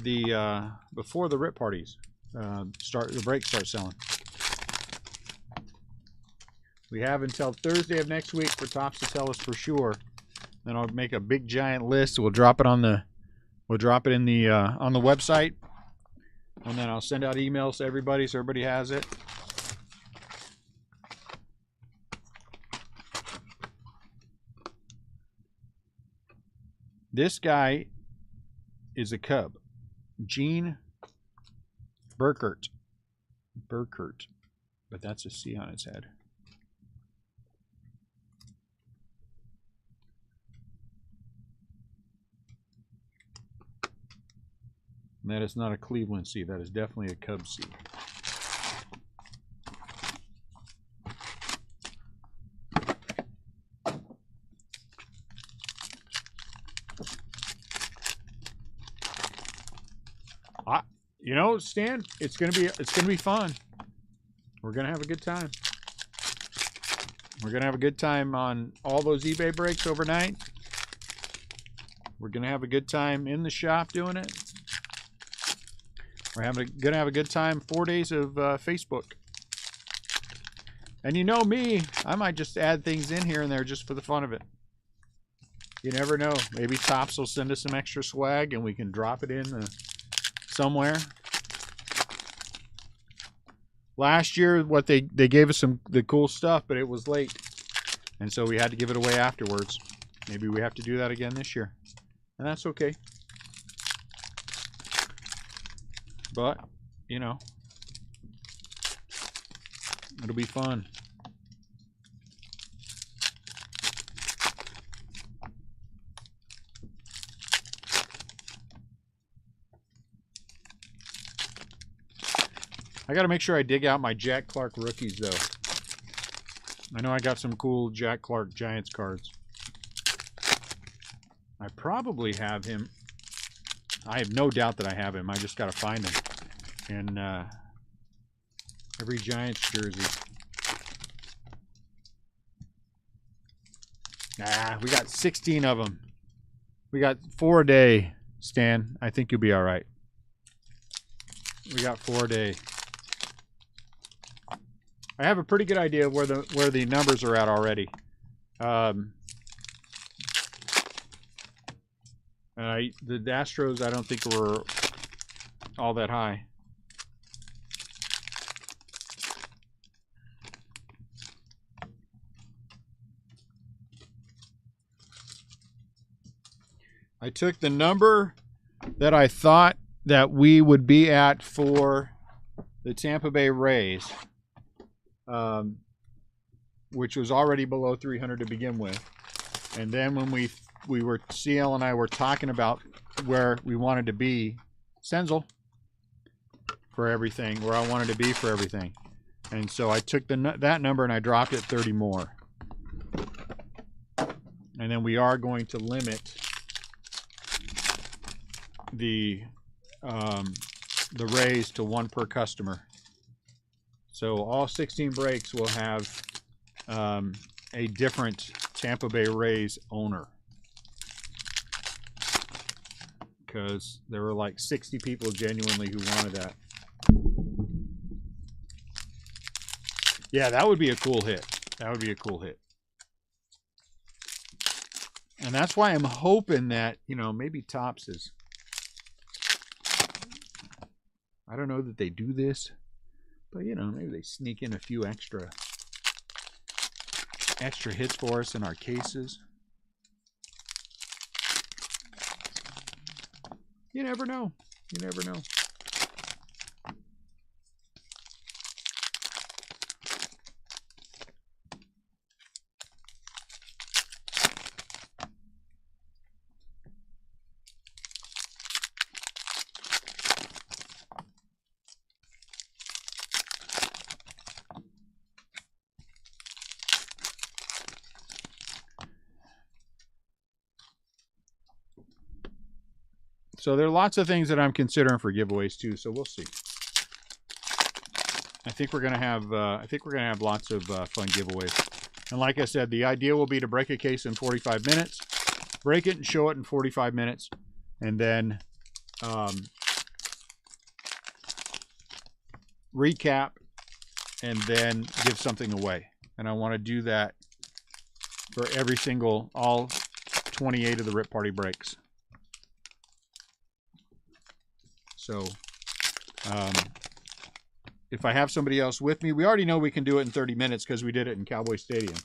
the rip parties the breaks start selling. We have until Thursday of next week for Topps to tell us for sure. Then I'll make a big giant list. We'll drop it on the on the website, and then I'll send out emails to everybody so everybody has it. This guy is a Cub, Gene Burkert, but that's a C on its head. And that is not a Cleveland C. That is definitely a Cub C. you know, Stan, it's gonna be fun. We're gonna have a good time. We're gonna have a good time on all those eBay breaks overnight. We're gonna have a good time in the shop doing it. We're gonna have a good time 4 days of Facebook. And you know me, I might just add things in here and there just for the fun of it. You never know. Maybe Tops will send us some extra swag and we can drop it in somewhere. Last year, they gave us the cool stuff, but it was late, and so we had to give it away afterwards. Maybe we have to do that again this year, and that's okay. But you know, it'll be fun. I got to make sure I dig out my Jack Clark rookies, though. I know I got some cool Jack Clark Giants cards. I probably have him. I have no doubt that I have him. I just got to find him in every Giants jersey. We got 16 of them. We got 4 a day, Stan. I think you'll be all right. We got 4 a day. I have a pretty good idea of where the numbers are at already. The Astros, I don't think were all that high. I took the number that I thought that we would be at for the Tampa Bay Rays, which was already below 300 to begin with. And then when we were, CL and I were talking about where we wanted to be, Senzel, for everything, where I wanted to be for everything. And so I took that number and I dropped it 30 more. And then we are going to limit the Rays to 1 per customer. So all 16 breaks will have a different Tampa Bay Rays owner, because there were like 60 people genuinely who wanted that. Yeah, that would be a cool hit. That would be a cool hit. And that's why I'm hoping that, you know, maybe Topps is, I don't know that they do this, but you know, maybe they sneak in a few extra hits for us in our cases. You never know. You never know. So there are lots of things that I'm considering for giveaways too. So we'll see. I think we're gonna have lots of fun giveaways. And like I said, the idea will be to break a case in 45 minutes, break it and show it in 45 minutes, and then recap, and then give something away. And I want to do that for all 28 of the Rip Party breaks. So if I have somebody else with me, we already know we can do it in 30 minutes because we did it in Cowboy Stadium.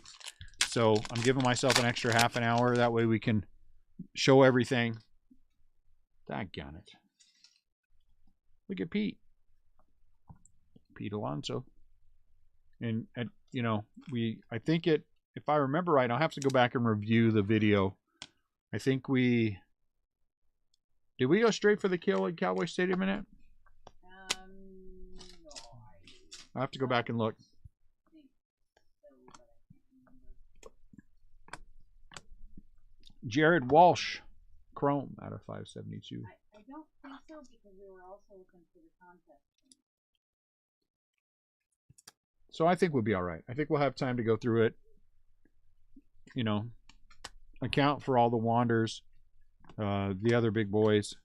So I'm giving myself an extra half an hour. That way we can show everything. Daggone it. Look at Pete Alonso. And you know, I think if I remember right, I'll have to go back and review the video. I think did we go straight for the kill at Cowboy Stadium in it? No, I'll have to go back and look. think so, but I can't remember. Jared Walsh, Chrome out of 572. I don't think so because we were also looking for the contest. So I think we'll be all right. I think we'll have time to go through it. You know, account for all the wanders, the other big boys,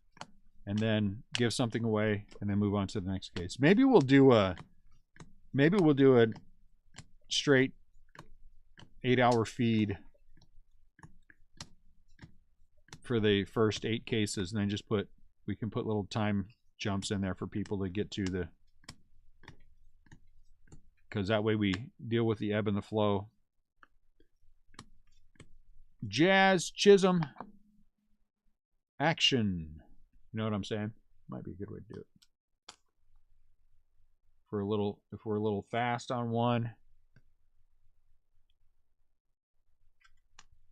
and then give something away, and then move on to the next case. Maybe we'll do a straight 8-hour feed for the first 8 cases, and then we can put little time jumps in there for people to get to the, because that way we deal with the ebb and the flow. Jazz Chisholm action. You know what I'm saying? Might be a good way to do it. If we're a little fast on one,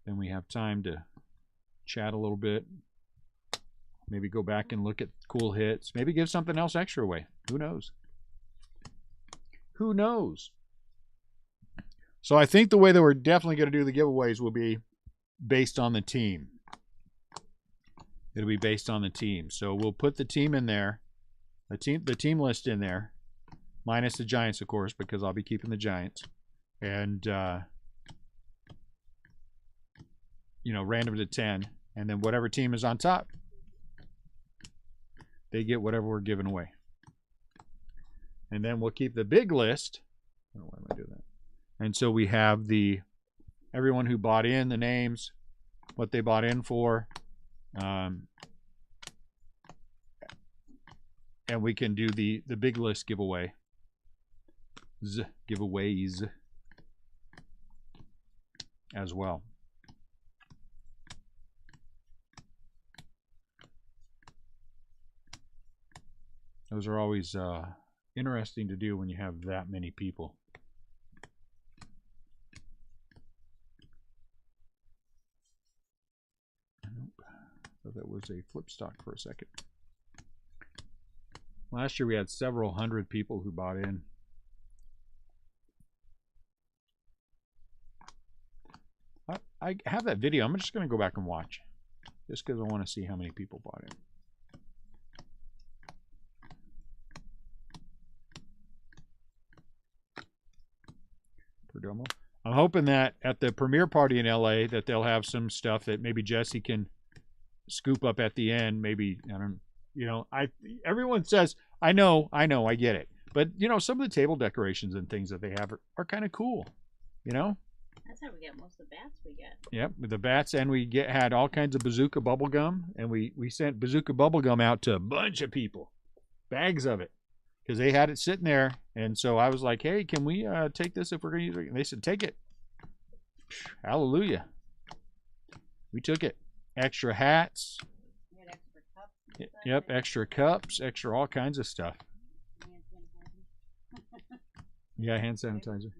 then we have time to chat a little bit. Maybe go back and look at cool hits. Maybe give something else extra away. Who knows? Who knows? So I think the way that we're definitely going to do the giveaways will be based on the team. It'll be based on the team. So we'll put the team in there, the team list in there, minus the Giants, of course, because I'll be keeping the Giants. And, you know, random to 10. And then whatever team is on top, they get whatever we're giving away. And then we'll keep the big list. Oh, why am I doing that? And so we have everyone who bought in, the names, what they bought in for. And we can do the big list giveaway. Giveaways as well. Those are always interesting to do when you have that many people. Nope. So that was a flip stock for a second. Last year we had several hundred people who bought in. I have that video. I'm just going to go back and watch. Just because I want to see how many people bought in. Perdomo. I'm hoping that at the premiere party in LA that they'll have some stuff that maybe Jesse can scoop up at the end. Maybe, I don't, you know, everyone says, I know, I get it. But, you know, some of the table decorations and things that they have are kind of cool, you know? That's how we get most of the bats we get. Yep, with the bats, and we had all kinds of bazooka bubble gum, and we sent bazooka bubble gum out to a bunch of people, bags of it, because they had it sitting there, and so I was like, hey, can we take this if we're going to use it? And they said, take it. Hallelujah. We took it. Extra hats. We had extra cups. Yep, extra cups, extra all kinds of stuff. Yeah, hand sanitizer.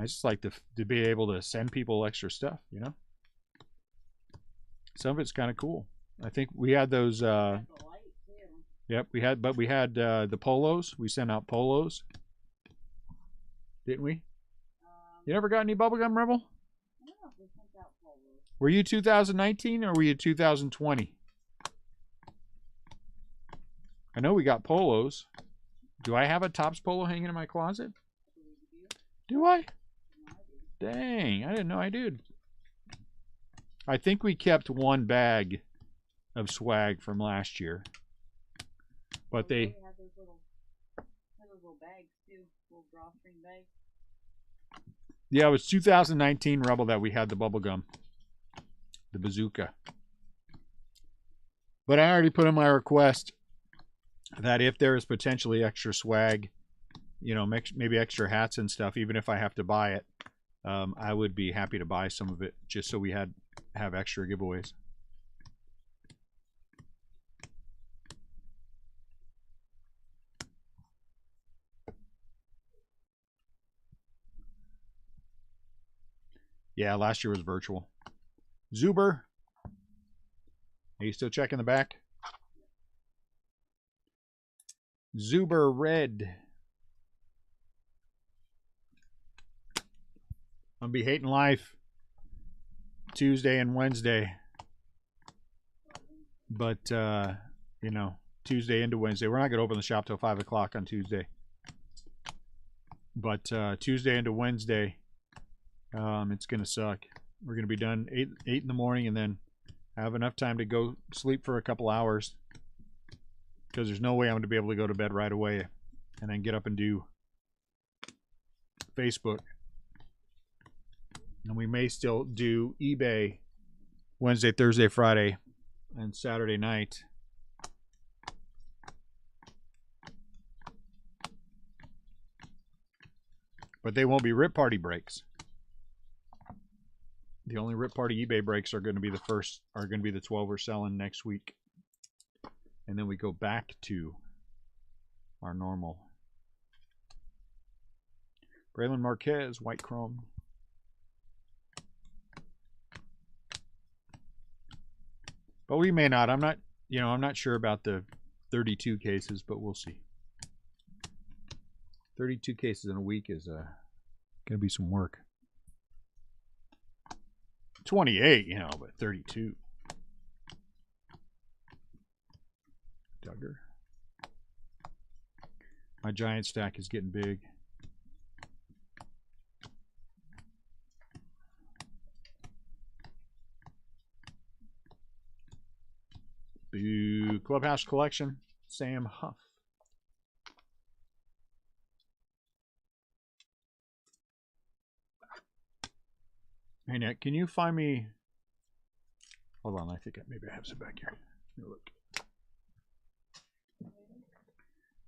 I just like to be able to send people extra stuff, you know. Some of it's kind of cool. I think we had those. Yep, we had the polos. We sent out polos, didn't we? You never got any bubblegum, Rebel? No, we sent out polos. Were you 2019 or were you 2020? I know we got polos. Do I have a Topps polo hanging in my closet? Do I? Dang, I didn't know I did. I think we kept one bag of swag from last year. But they had those little bags too, little drawstring bags. Yeah, it was 2019 Rebel that we had the bubble gum. The bazooka. But I already put in my request that if there is potentially extra swag, you know, maybe extra hats and stuff, even if I have to buy it, I would be happy to buy some of it just so we have extra giveaways. Yeah, last year was virtual. Zuber, are you still checking the back? Zuber Red. I'll be hating life Tuesday and Wednesday. But, you know, Tuesday into Wednesday. We're not going to open the shop till 5 o'clock on Tuesday. But Tuesday into Wednesday, it's going to suck. We're going to be done 8 in the morning and then have enough time to go sleep for a couple hours. Because there's no way I'm going to be able to go to bed right away and then get up and do Facebook. And we may still do eBay Wednesday, Thursday, Friday, and Saturday night. But they won't be Rip Party breaks. The only Rip Party eBay breaks are going to be the 12 we're selling next week. And then we go back to our normal. Braylon Marquez, white chrome. But we may not. I'm not sure about the 32 cases, but we'll see. 32 cases in a week is going to be some work. 28, but 32. Duggar. My giant stack is getting big. Boo. Clubhouse Collection, Sam Huff. Hey, Nick, can you find me... Hold on, I think maybe I have some back here. Let me look.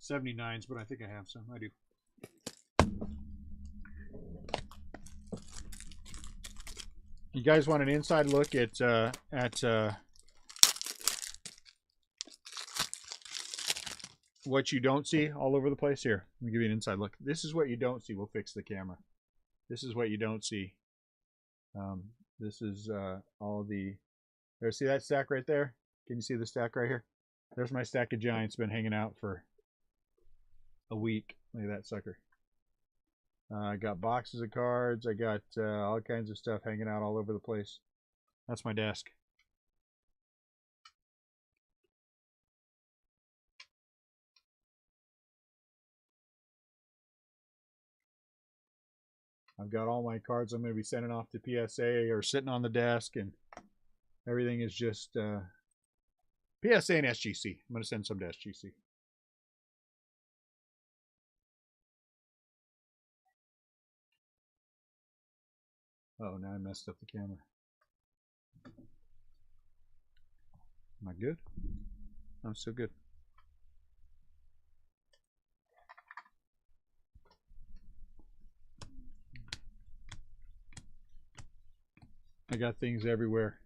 79s, but I think I have some. I do. You guys want an inside look at what you don't see all over the place? Here, let me give you an inside look. This is what you don't see. We'll fix the camera. This is what you don't see. This is all the... There, see that stack right there? Can you see the stack right here? There's my stack of giants. Been hanging out for a week. Look at that sucker. I got boxes of cards. I got all kinds of stuff hanging out all over the place. That's my desk. I've got all my cards I'm going to be sending off to PSA or sitting on the desk, and everything is just PSA and SGC. I'm going to send some to SGC. Oh, now I messed up the camera. Am I good? I'm still good. I got things everywhere.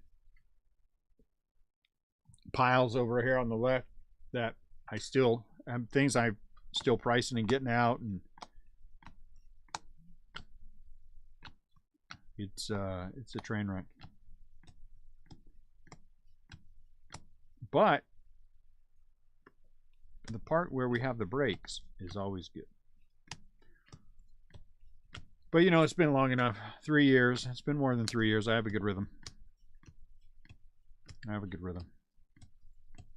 Piles over here on the left that I still have, things I'm still pricing and getting out, and it's a train wreck. But the part where we have the breaks is always good. But it's been long enough. 3 years. It's been more than 3 years. I have a good rhythm.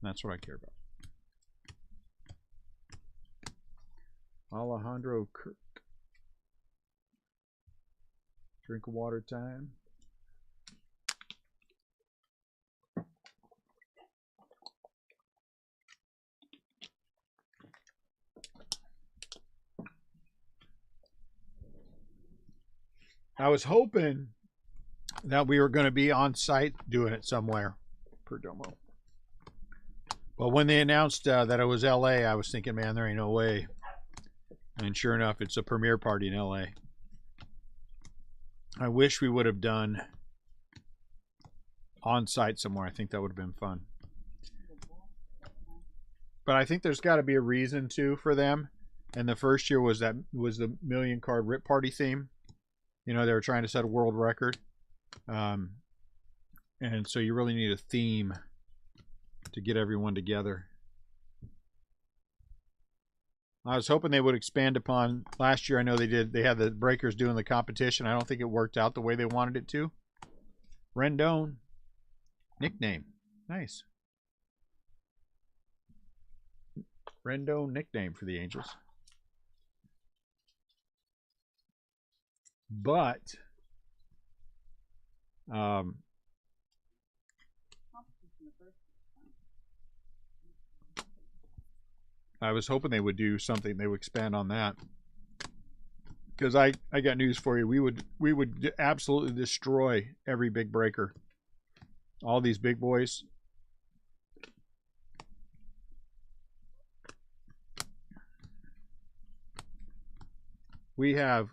That's what I care about. Alejandro Kirk. Drink of water time. I was hoping that we were going to be on site doing it somewhere. Perdomo. But when they announced that it was LA, I was thinking, man, there ain't no way. And sure enough, it's a premiere party in LA. I wish we would have done on site somewhere. I think that would have been fun. But I think there's got to be a reason too for them. And the first year was the million card Rip Party theme. They were trying to set a world record. And so you really need a theme to get everyone together. I was hoping they would expand upon last year. I know they did. They had the breakers doing the competition. I don't think it worked out the way they wanted it to. Rendon. Nickname. Nice. Rendon nickname for the Angels. But I was hoping they would do something. They would expand on that. Because I got news for you. We would absolutely destroy every big breaker. All these big boys. We have,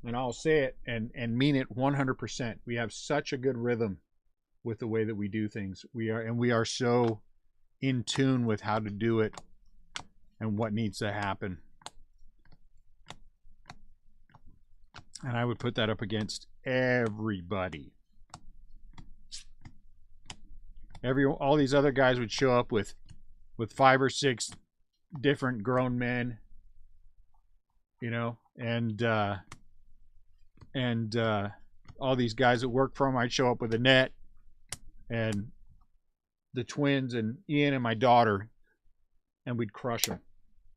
and I'll say it and mean it 100%. We have such a good rhythm with the way that we do things. We are so in tune with how to do it and what needs to happen. And I would put that up against everybody. All these other guys would show up with 5 or 6 different grown men, you know, and all these guys that work for them, I'd show up with a net, and the twins and Ian and my daughter, and we'd crush them.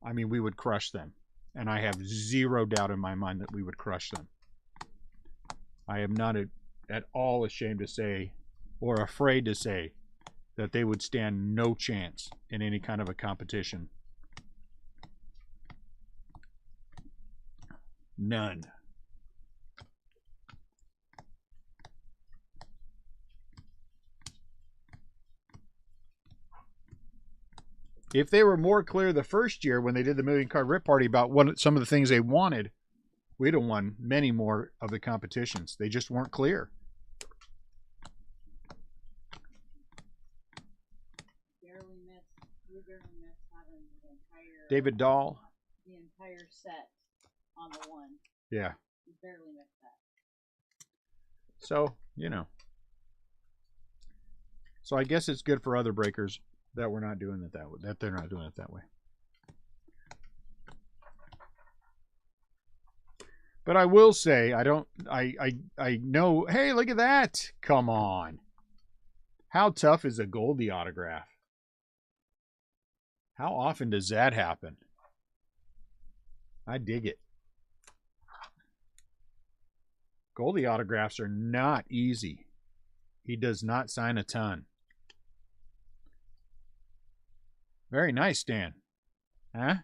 I mean, we would crush them, and I have zero doubt in my mind that we would crush them. I am not at all ashamed to say, or afraid to say, that they would stand no chance in any kind of a competition. None. If they were more clear the first year when they did the million card rip party about some of the things they wanted, we'd have won many more of the competitions. They just weren't clear. We barely missed having the entire David Dahl. The entire set on the one. Yeah. We barely missed that. So, you know. So I guess it's good for other breakers that we're not doing it that way. That they're not doing it that way. But I will say, I know, hey, look at that. Come on. How tough is a Goldie autograph? How often does that happen? I dig it. Goldie autographs are not easy. He does not sign a ton. Very nice, Dan. Huh?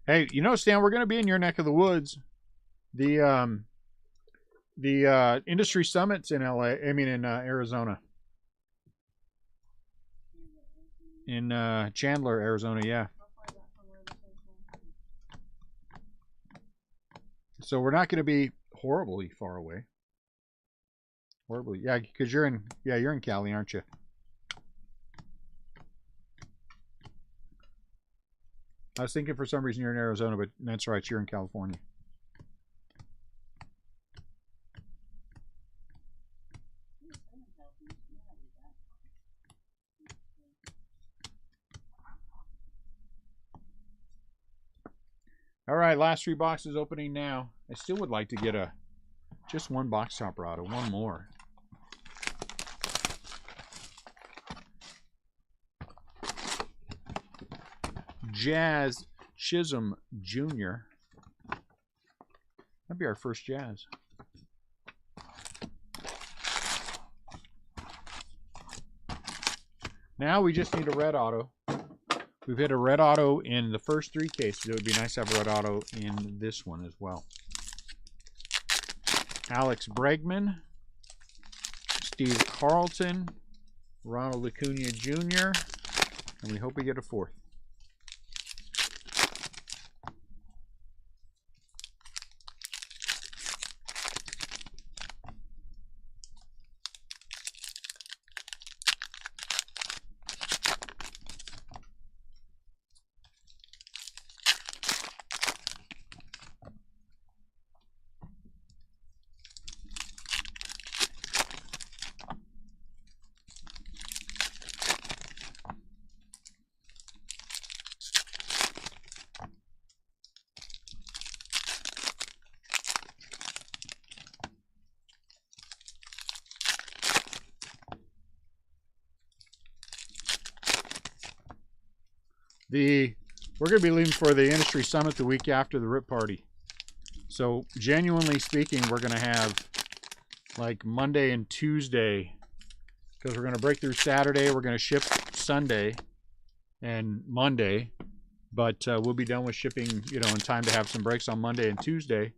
Hey, you know, Stan, we're going to be in your neck of the woods. The industry summits in LA. I mean, in Arizona. In Chandler, Arizona. Yeah. So we're not going to be horribly far away. Horribly, yeah, because you're in Cali, aren't you? I was thinking for some reason you're in Arizona, but that's right, you're in California. All right, last 3 boxes opening now. I still would like to get just one box top auto, one more. Jazz Chisholm Jr. That'd be our first Jazz. Now we just need a red auto. We've hit a red auto in the first 3 cases. It would be nice to have a red auto in this one as well. Alex Bregman, Steve Carlton, Ronald Acuna Jr., and we hope we get a 4th. We're going to be leaving for the industry summit the week after the RIP party. So genuinely speaking, we're going to have like Monday and Tuesday, because we're going to break through Saturday. We're going to ship Sunday and Monday, but we'll be done with shipping, you know, in time to have some breaks on Monday and Tuesday.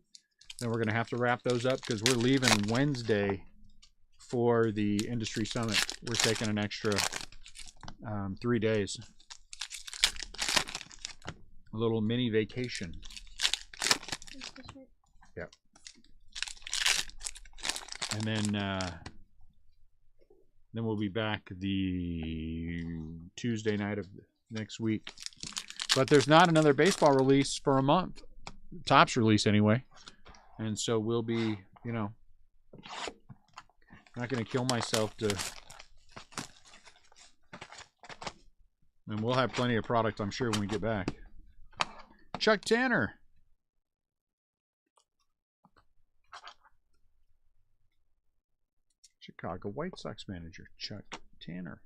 Then we're going to have to wrap those up because we're leaving Wednesday for the industry summit. We're taking an extra 3 days. A little mini vacation. Yeah. And then we'll be back the Tuesday night of next week. But there's not another baseball release for a month. Topps release anyway. And so we'll be, you know, not going to kill myself to. And we'll have plenty of product, I'm sure, when we get back. Chuck Tanner. Chicago White Sox manager, Chuck Tanner.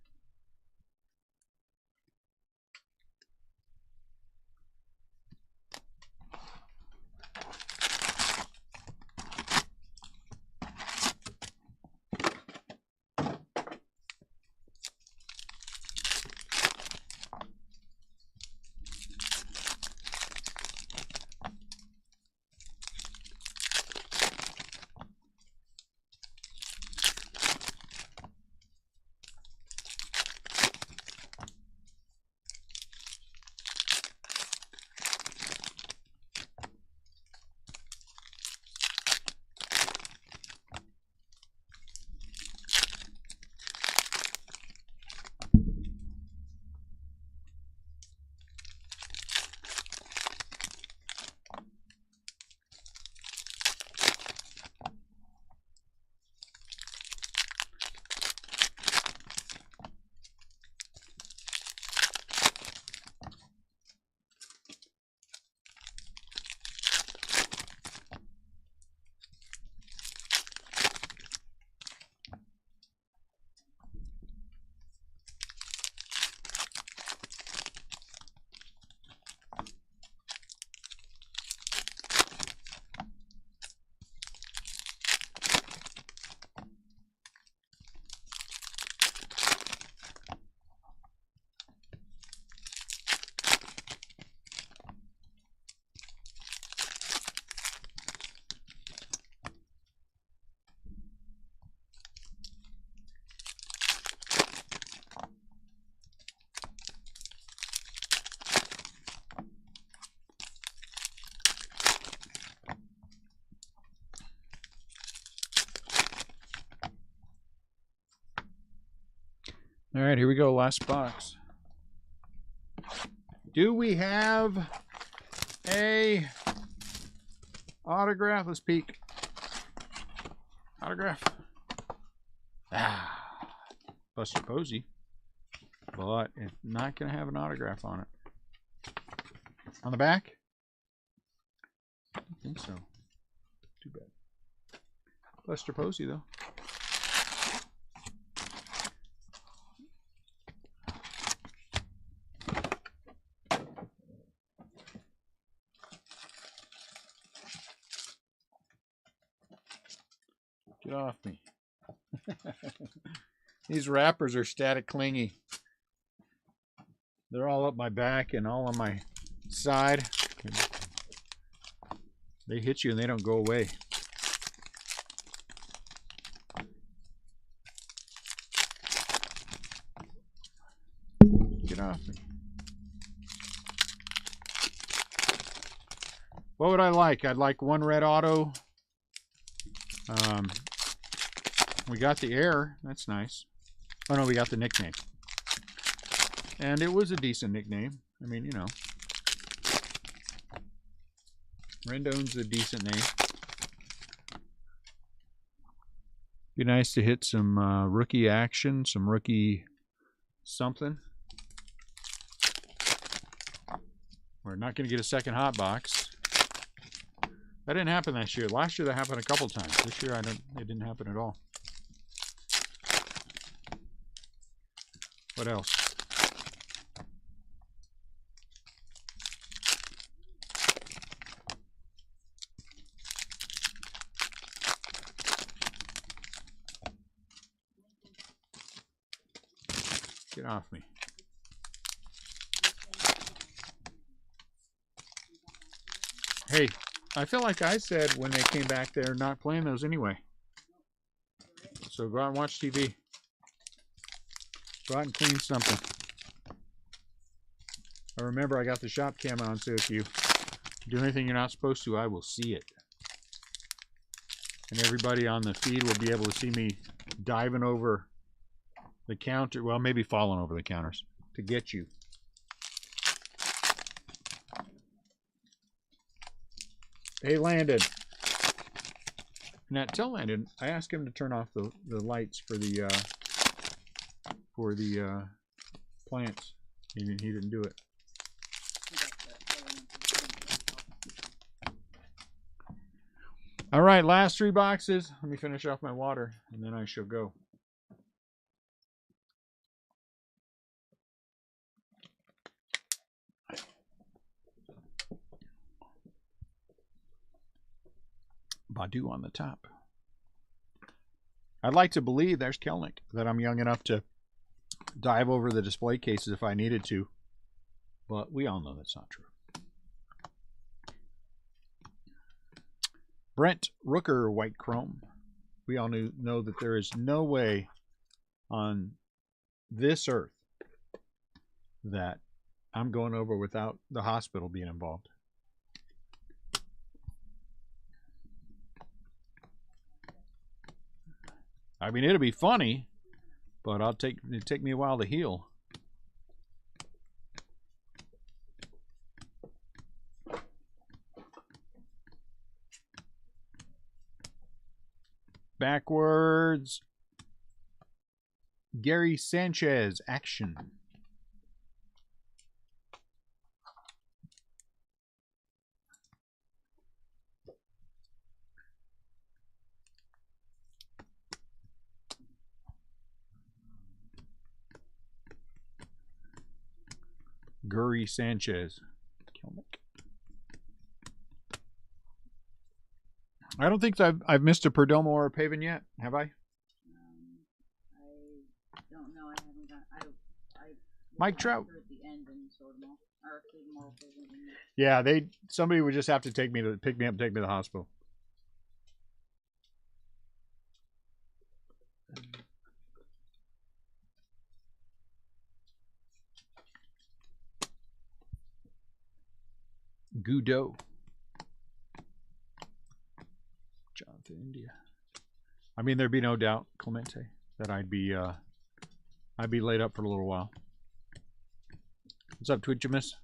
All right, here we go. Last box. Do we have a autograph? Let's peek. Autograph. Buster Posey. But it's not going to have an autograph on it. On the back? I don't think so. Too bad. Buster Posey, though. Get off me. These wrappers are static clingy. They're all up my back and all on my side. They hit you and they don't go away. Get off me. What would I like? I'd like one red auto. We got the air. That's nice. Oh no, we got the nickname. And it was a decent nickname. I mean, you know. Rendon's a decent name. Be nice to hit some rookie action, some rookie something. We're not going to get a second hot box. That didn't happen last year. Last year that happened a couple times. This year it didn't happen at all. What else? Get off me. Hey, I feel like I said when they came back, they're not playing those anyway. So go out and watch TV. Go out and clean something. Remember, I got the shop cam on, so if you do anything you're not supposed to, I will see it. And everybody on the feed will be able to see me diving over the counter. Well, maybe falling over the counters to get you. Hey, Landon. Now, tell Landon, I asked him to turn off the lights for the plants. He didn't do it. All right, last 3 boxes. Let me finish off my water, and then I shall go. Badu on the top. I'd like to believe, there's Kelnick, that I'm young enough to dive over the display cases if I needed to, but we all know that's not true. Brent Rooker, white chrome. We all know that there is no way on this earth that I'm going over without the hospital being involved. I mean, it'll be funny, but it'll take me a while to heal. Backwards. Gary Sanchez, action. Gary Sanchez. I don't think I've missed a Perdomo or a Paven yet, have I? I don't know. I haven't got. I Mike Trout. At the end and sort them all, or leave them all. Yeah, somebody would just have to pick me up, and take me to the hospital. Gudo. Jonathan India. I mean, there'd be no doubt, Clemente, that I'd be laid up for a little while. What's up, Twitchamus?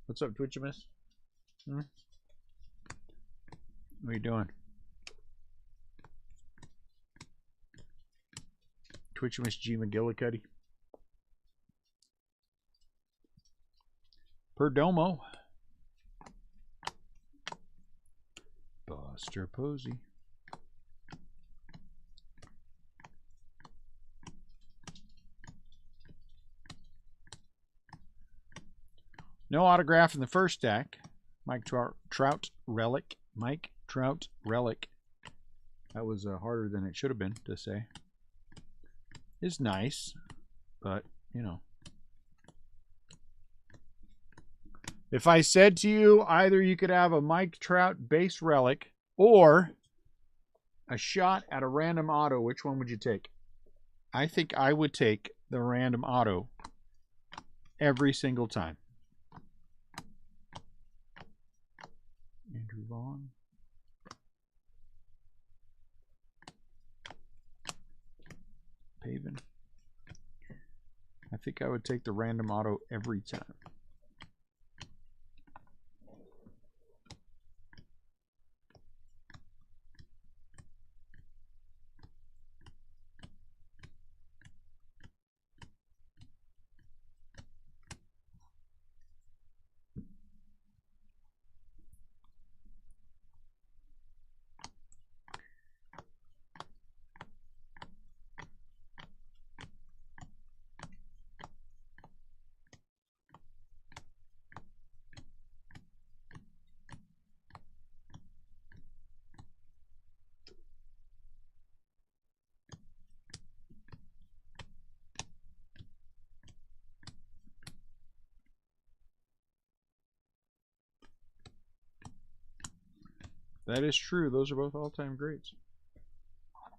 What's up, Twitchamus? What are you doing? Twitchamus G. McGillicuddy. Perdomo. Buster Posey. No autograph in the first stack. Mike Trout relic. Mike Trout relic. That was harder than it should have been to say. It's nice, but you know. If I said to you, either you could have a Mike Trout base relic or a shot at a random auto, which one would you take? I think I would take the random auto every single time. Andrew Vaughn. Paven. I think I would take the random auto every time. That is true. Those are both all-time greats.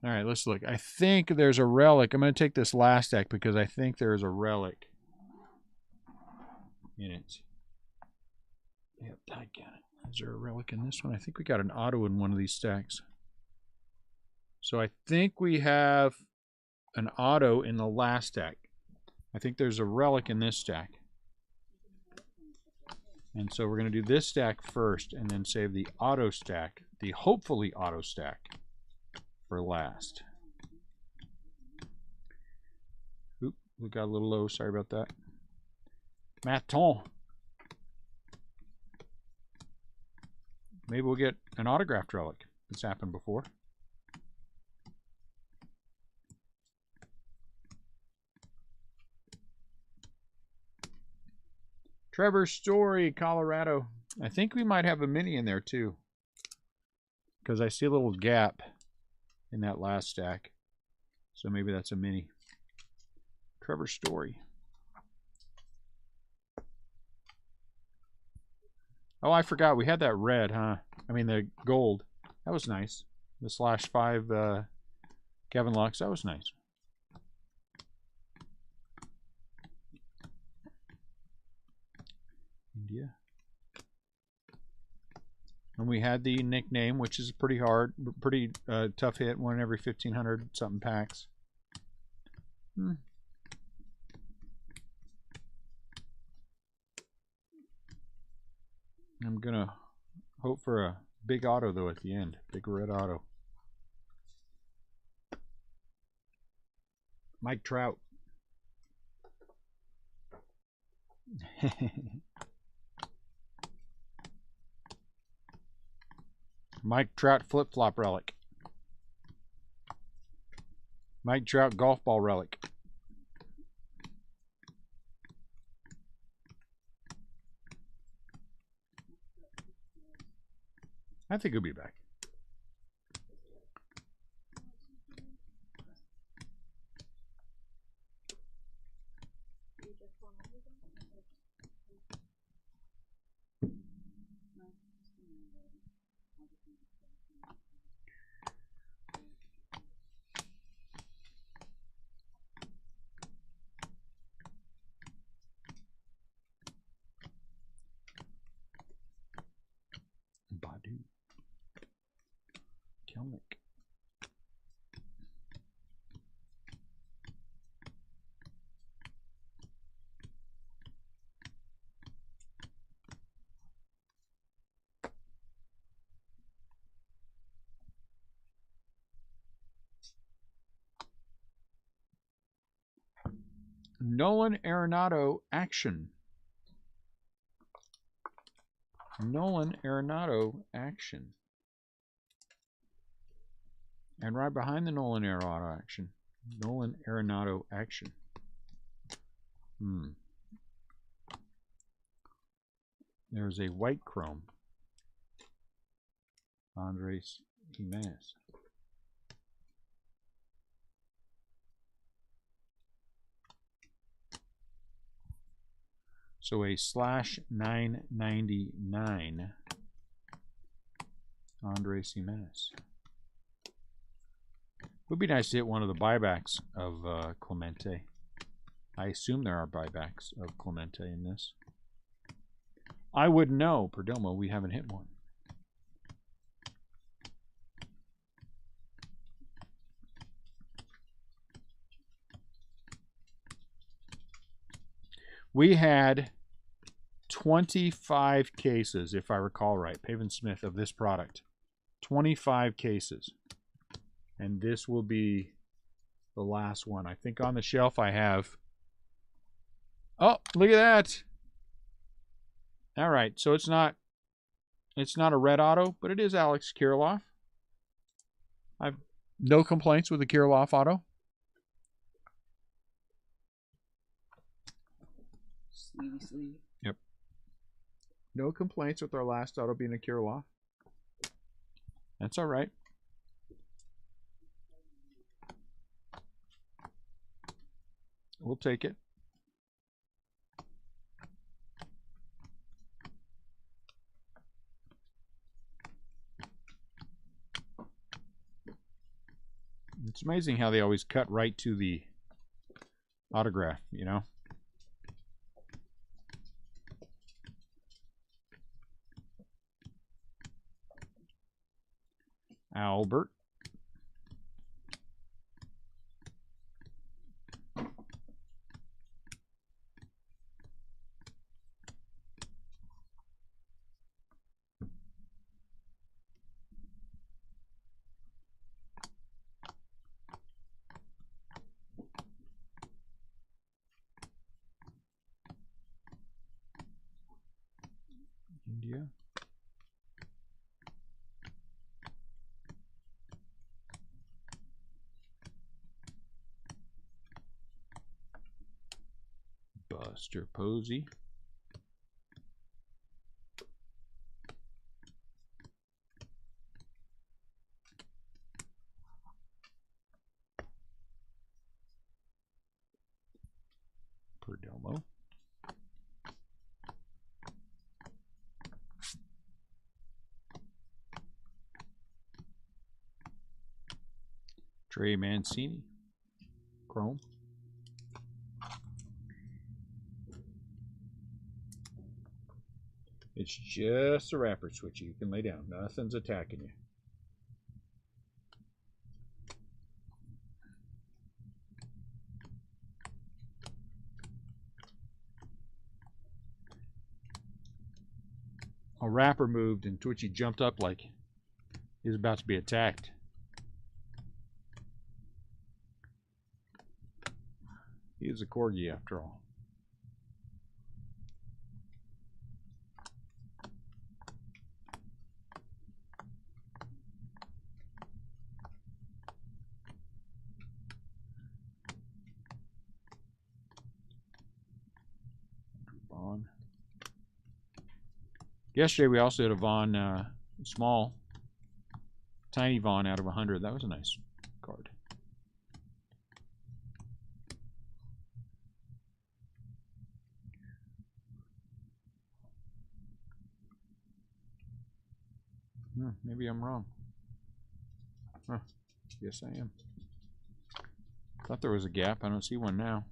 All right, let's look. I think there's a relic. I'm going to take this last deck because I think there's a relic in it. Yep, I got it. Is there a relic in this one? I think we got an auto in one of these stacks. So I think we have an auto in the last stack. I think there's a relic in this stack. And so we're going to do this stack first and then save the auto stack, the hopefully auto stack, for last. Oop, we got a little low. Sorry about that. Maton. Maybe we'll get an autographed relic. It's happened before. Trevor Story, Colorado. I think we might have a mini in there too, because I see a little gap in that last stack. So maybe that's a mini. Trevor Story. Oh, I forgot. We had that red, huh? I mean, the gold. That was nice. The /5 Kevin Lux. That was nice. India. And we had the nickname, which is pretty hard, pretty tough hit. One every 1,500 something packs. I'm going to hope for a big auto, though, at the end. Big red auto. Mike Trout. Mike Trout flip-flop relic. Mike Trout golf ball relic. I think he'll be back. Badu. Kelnick. Nolan Arenado action. Nolan Arenado action. And right behind the Nolan Arenado action, Nolan Arenado action. There's a white chrome. Andres Jimenez. So a /999 Andres Jimenez. Would be nice to hit one of the buybacks of Clemente. I assume there are buybacks of Clemente in this. I wouldn't know, Perdomo. We haven't hit one. We had 25 cases, if I recall right, Pavin Smith, of this product. 25 cases. And this will be the last one. I think on the shelf I have... Oh, look at that. All right, so it's not a red auto, but it is Alex Kirilloff. I've no complaints with the Kirilloff auto. Sleevey. Yep. No complaints with our last auto being a Kirilloff. That's all right. We'll take it. It's amazing how they always cut right to the autograph, you know? Albert. India. Buster Posey. Perdomo. Trey Mancini. Chrome. It's just a wrapper, Switchy. You can lay down. Nothing's attacking you. A wrapper moved and Twitchy jumped up like he was about to be attacked. He is a corgi after all. Vaughn. Yesterday we also had a Vaughn small, tiny Vaughn out of 100. That was a nice card. Maybe I'm wrong. Huh. Yes, I am. Thought there was a gap. I don't see one now.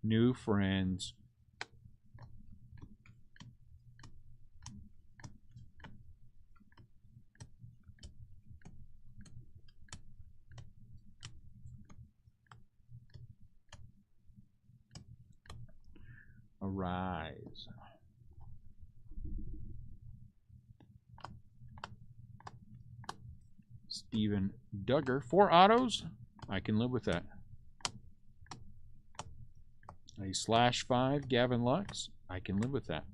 New friends. Arise. Steven Duggar. 4 autos. I can live with that. A /5 Gavin Lux. I can live with that.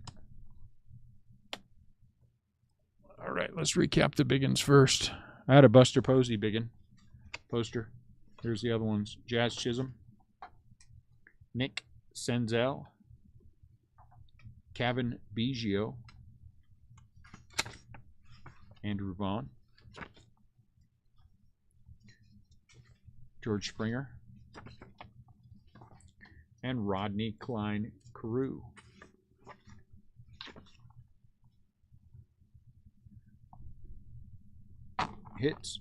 All right, let's recap the biggins first. I had a Buster Posey biggin poster. Here's the other ones. Jazz Chisholm. Nick Senzel. Kevin Biggio. Andrew Vaughn. George Springer. And Rodney Klein Carew. Hits.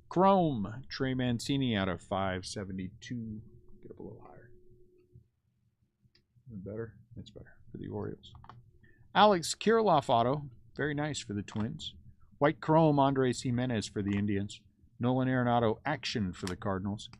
Chrome. Trey Mancini out of 572. Get up a little higher. Better? That's better for the Orioles. Alex Kirilloff auto. Very nice for the Twins. White Chrome. Andres Jimenez for the Indians. Nolan Arenado action for the Cardinals.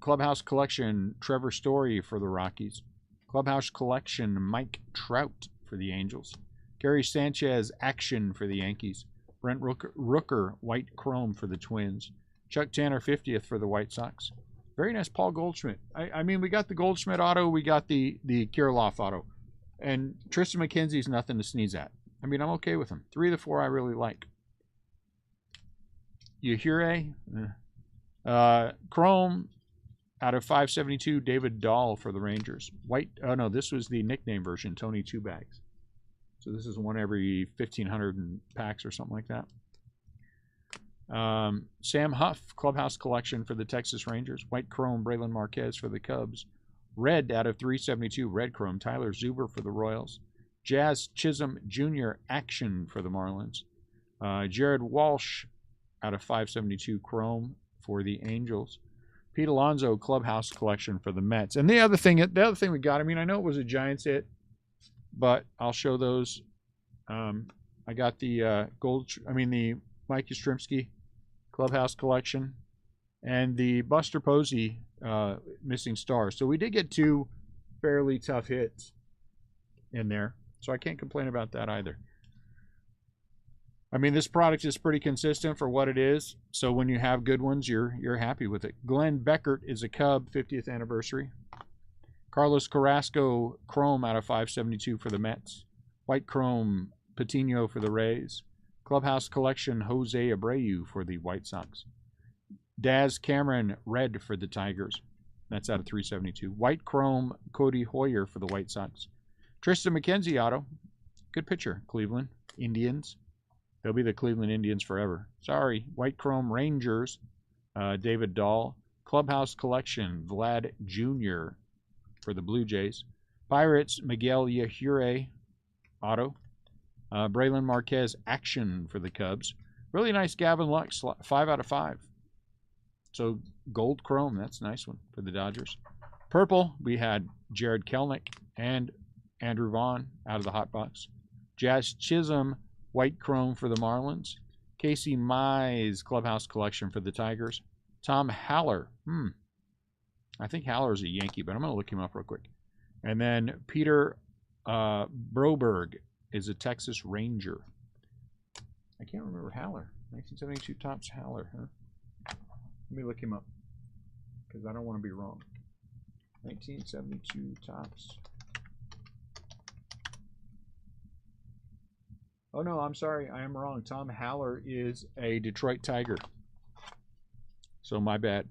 Clubhouse Collection, Trevor Story for the Rockies. Clubhouse Collection, Mike Trout for the Angels. Gary Sanchez, action for the Yankees. Brent Rooker, White Chrome for the Twins. Chuck Tanner, 50th for the White Sox. Very nice Paul Goldschmidt. I mean, we got the Goldschmidt auto. We got the Kirilloff auto. And Tristan McKenzie's nothing to sneeze at. I mean, I'm okay with him. 3 of the 4 I really like. Yahire, Chrome, out of 572, David Dahl for the Rangers. White, oh no, this was the nickname version, Tony 2 bags. So this is one every 1,500 packs or something like that. Sam Huff, Clubhouse Collection for the Texas Rangers. White Chrome, Braylon Marquez for the Cubs. Red out of 372, Red Chrome, Tyler Zuber for the Royals. Jazz Chisholm Jr. Action for the Marlins. Jared Walsh out of 572 Chrome for the Angels. Pete Alonso Clubhouse Collection for the Mets. And the other thing we got, I mean, I know it was a Giants hit, but I'll show those. I got the the Mike Yastrzemski Clubhouse Collection and the Buster Posey Missing Stars. So we did get 2 fairly tough hits in there, so I can't complain about that either. I mean, this product is pretty consistent for what it is, so when you have good ones, you're happy with it. Glenn Beckert is a Cub, 50th anniversary. Carlos Carrasco Chrome out of 572 for the Mets. White Chrome Patino for the Rays. Clubhouse Collection Jose Abreu for the White Sox. Daz Cameron Red for the Tigers. That's out of 372. White Chrome Cody Hoyer for the White Sox. Tristan McKenzie auto. Good pitcher. Cleveland Indians. They'll be the Cleveland Indians forever. Sorry. White Chrome Rangers. David Dahl. Clubhouse Collection Vlad Jr. for the Blue Jays. Pirates Miguel Yajure auto. Braylon Marquez Action for the Cubs. Really nice Gavin Lux, 5 out of 5. So gold chrome, that's a nice one for the Dodgers. Purple, we had Jared Kelnick and Andrew Vaughn out of the hot box. Jazz Chisholm white chrome for the Marlins. Casey Mize Clubhouse Collection for the Tigers. Tom Haller. I think Haller is a Yankee, but I'm going to look him up real quick. And then Peter Broberg is a Texas Ranger. I can't remember Haller. 1972 Topps Haller, huh? Let me look him up because I don't want to be wrong. 1972 Topps. Oh, no, I'm sorry. I am wrong. Tom Haller is a Detroit Tiger. So my bad.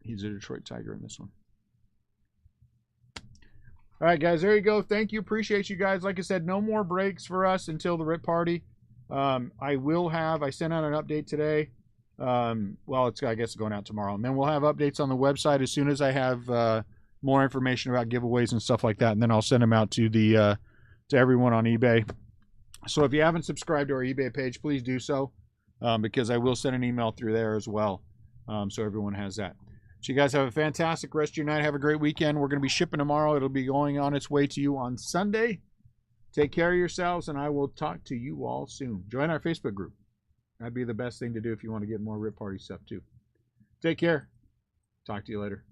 He's a Detroit Tiger in this one. All right, guys, there you go. Thank you. Appreciate you guys. Like I said, no more breaks for us until the Rip Party. I sent out an update today. Well, I guess it's going out tomorrow. And then we'll have updates on the website as soon as I have more information about giveaways and stuff like that. And then I'll send them out to to everyone on eBay. So if you haven't subscribed to our eBay page, please do so because I will send an email through there as well. So everyone has that. So you guys have a fantastic rest of your night. Have a great weekend. We're going to be shipping tomorrow. It'll be going on its way to you on Sunday. Take care of yourselves, and I will talk to you all soon. Join our Facebook group. That'd be the best thing to do if you want to get more Rip Party stuff, too. Take care. Talk to you later.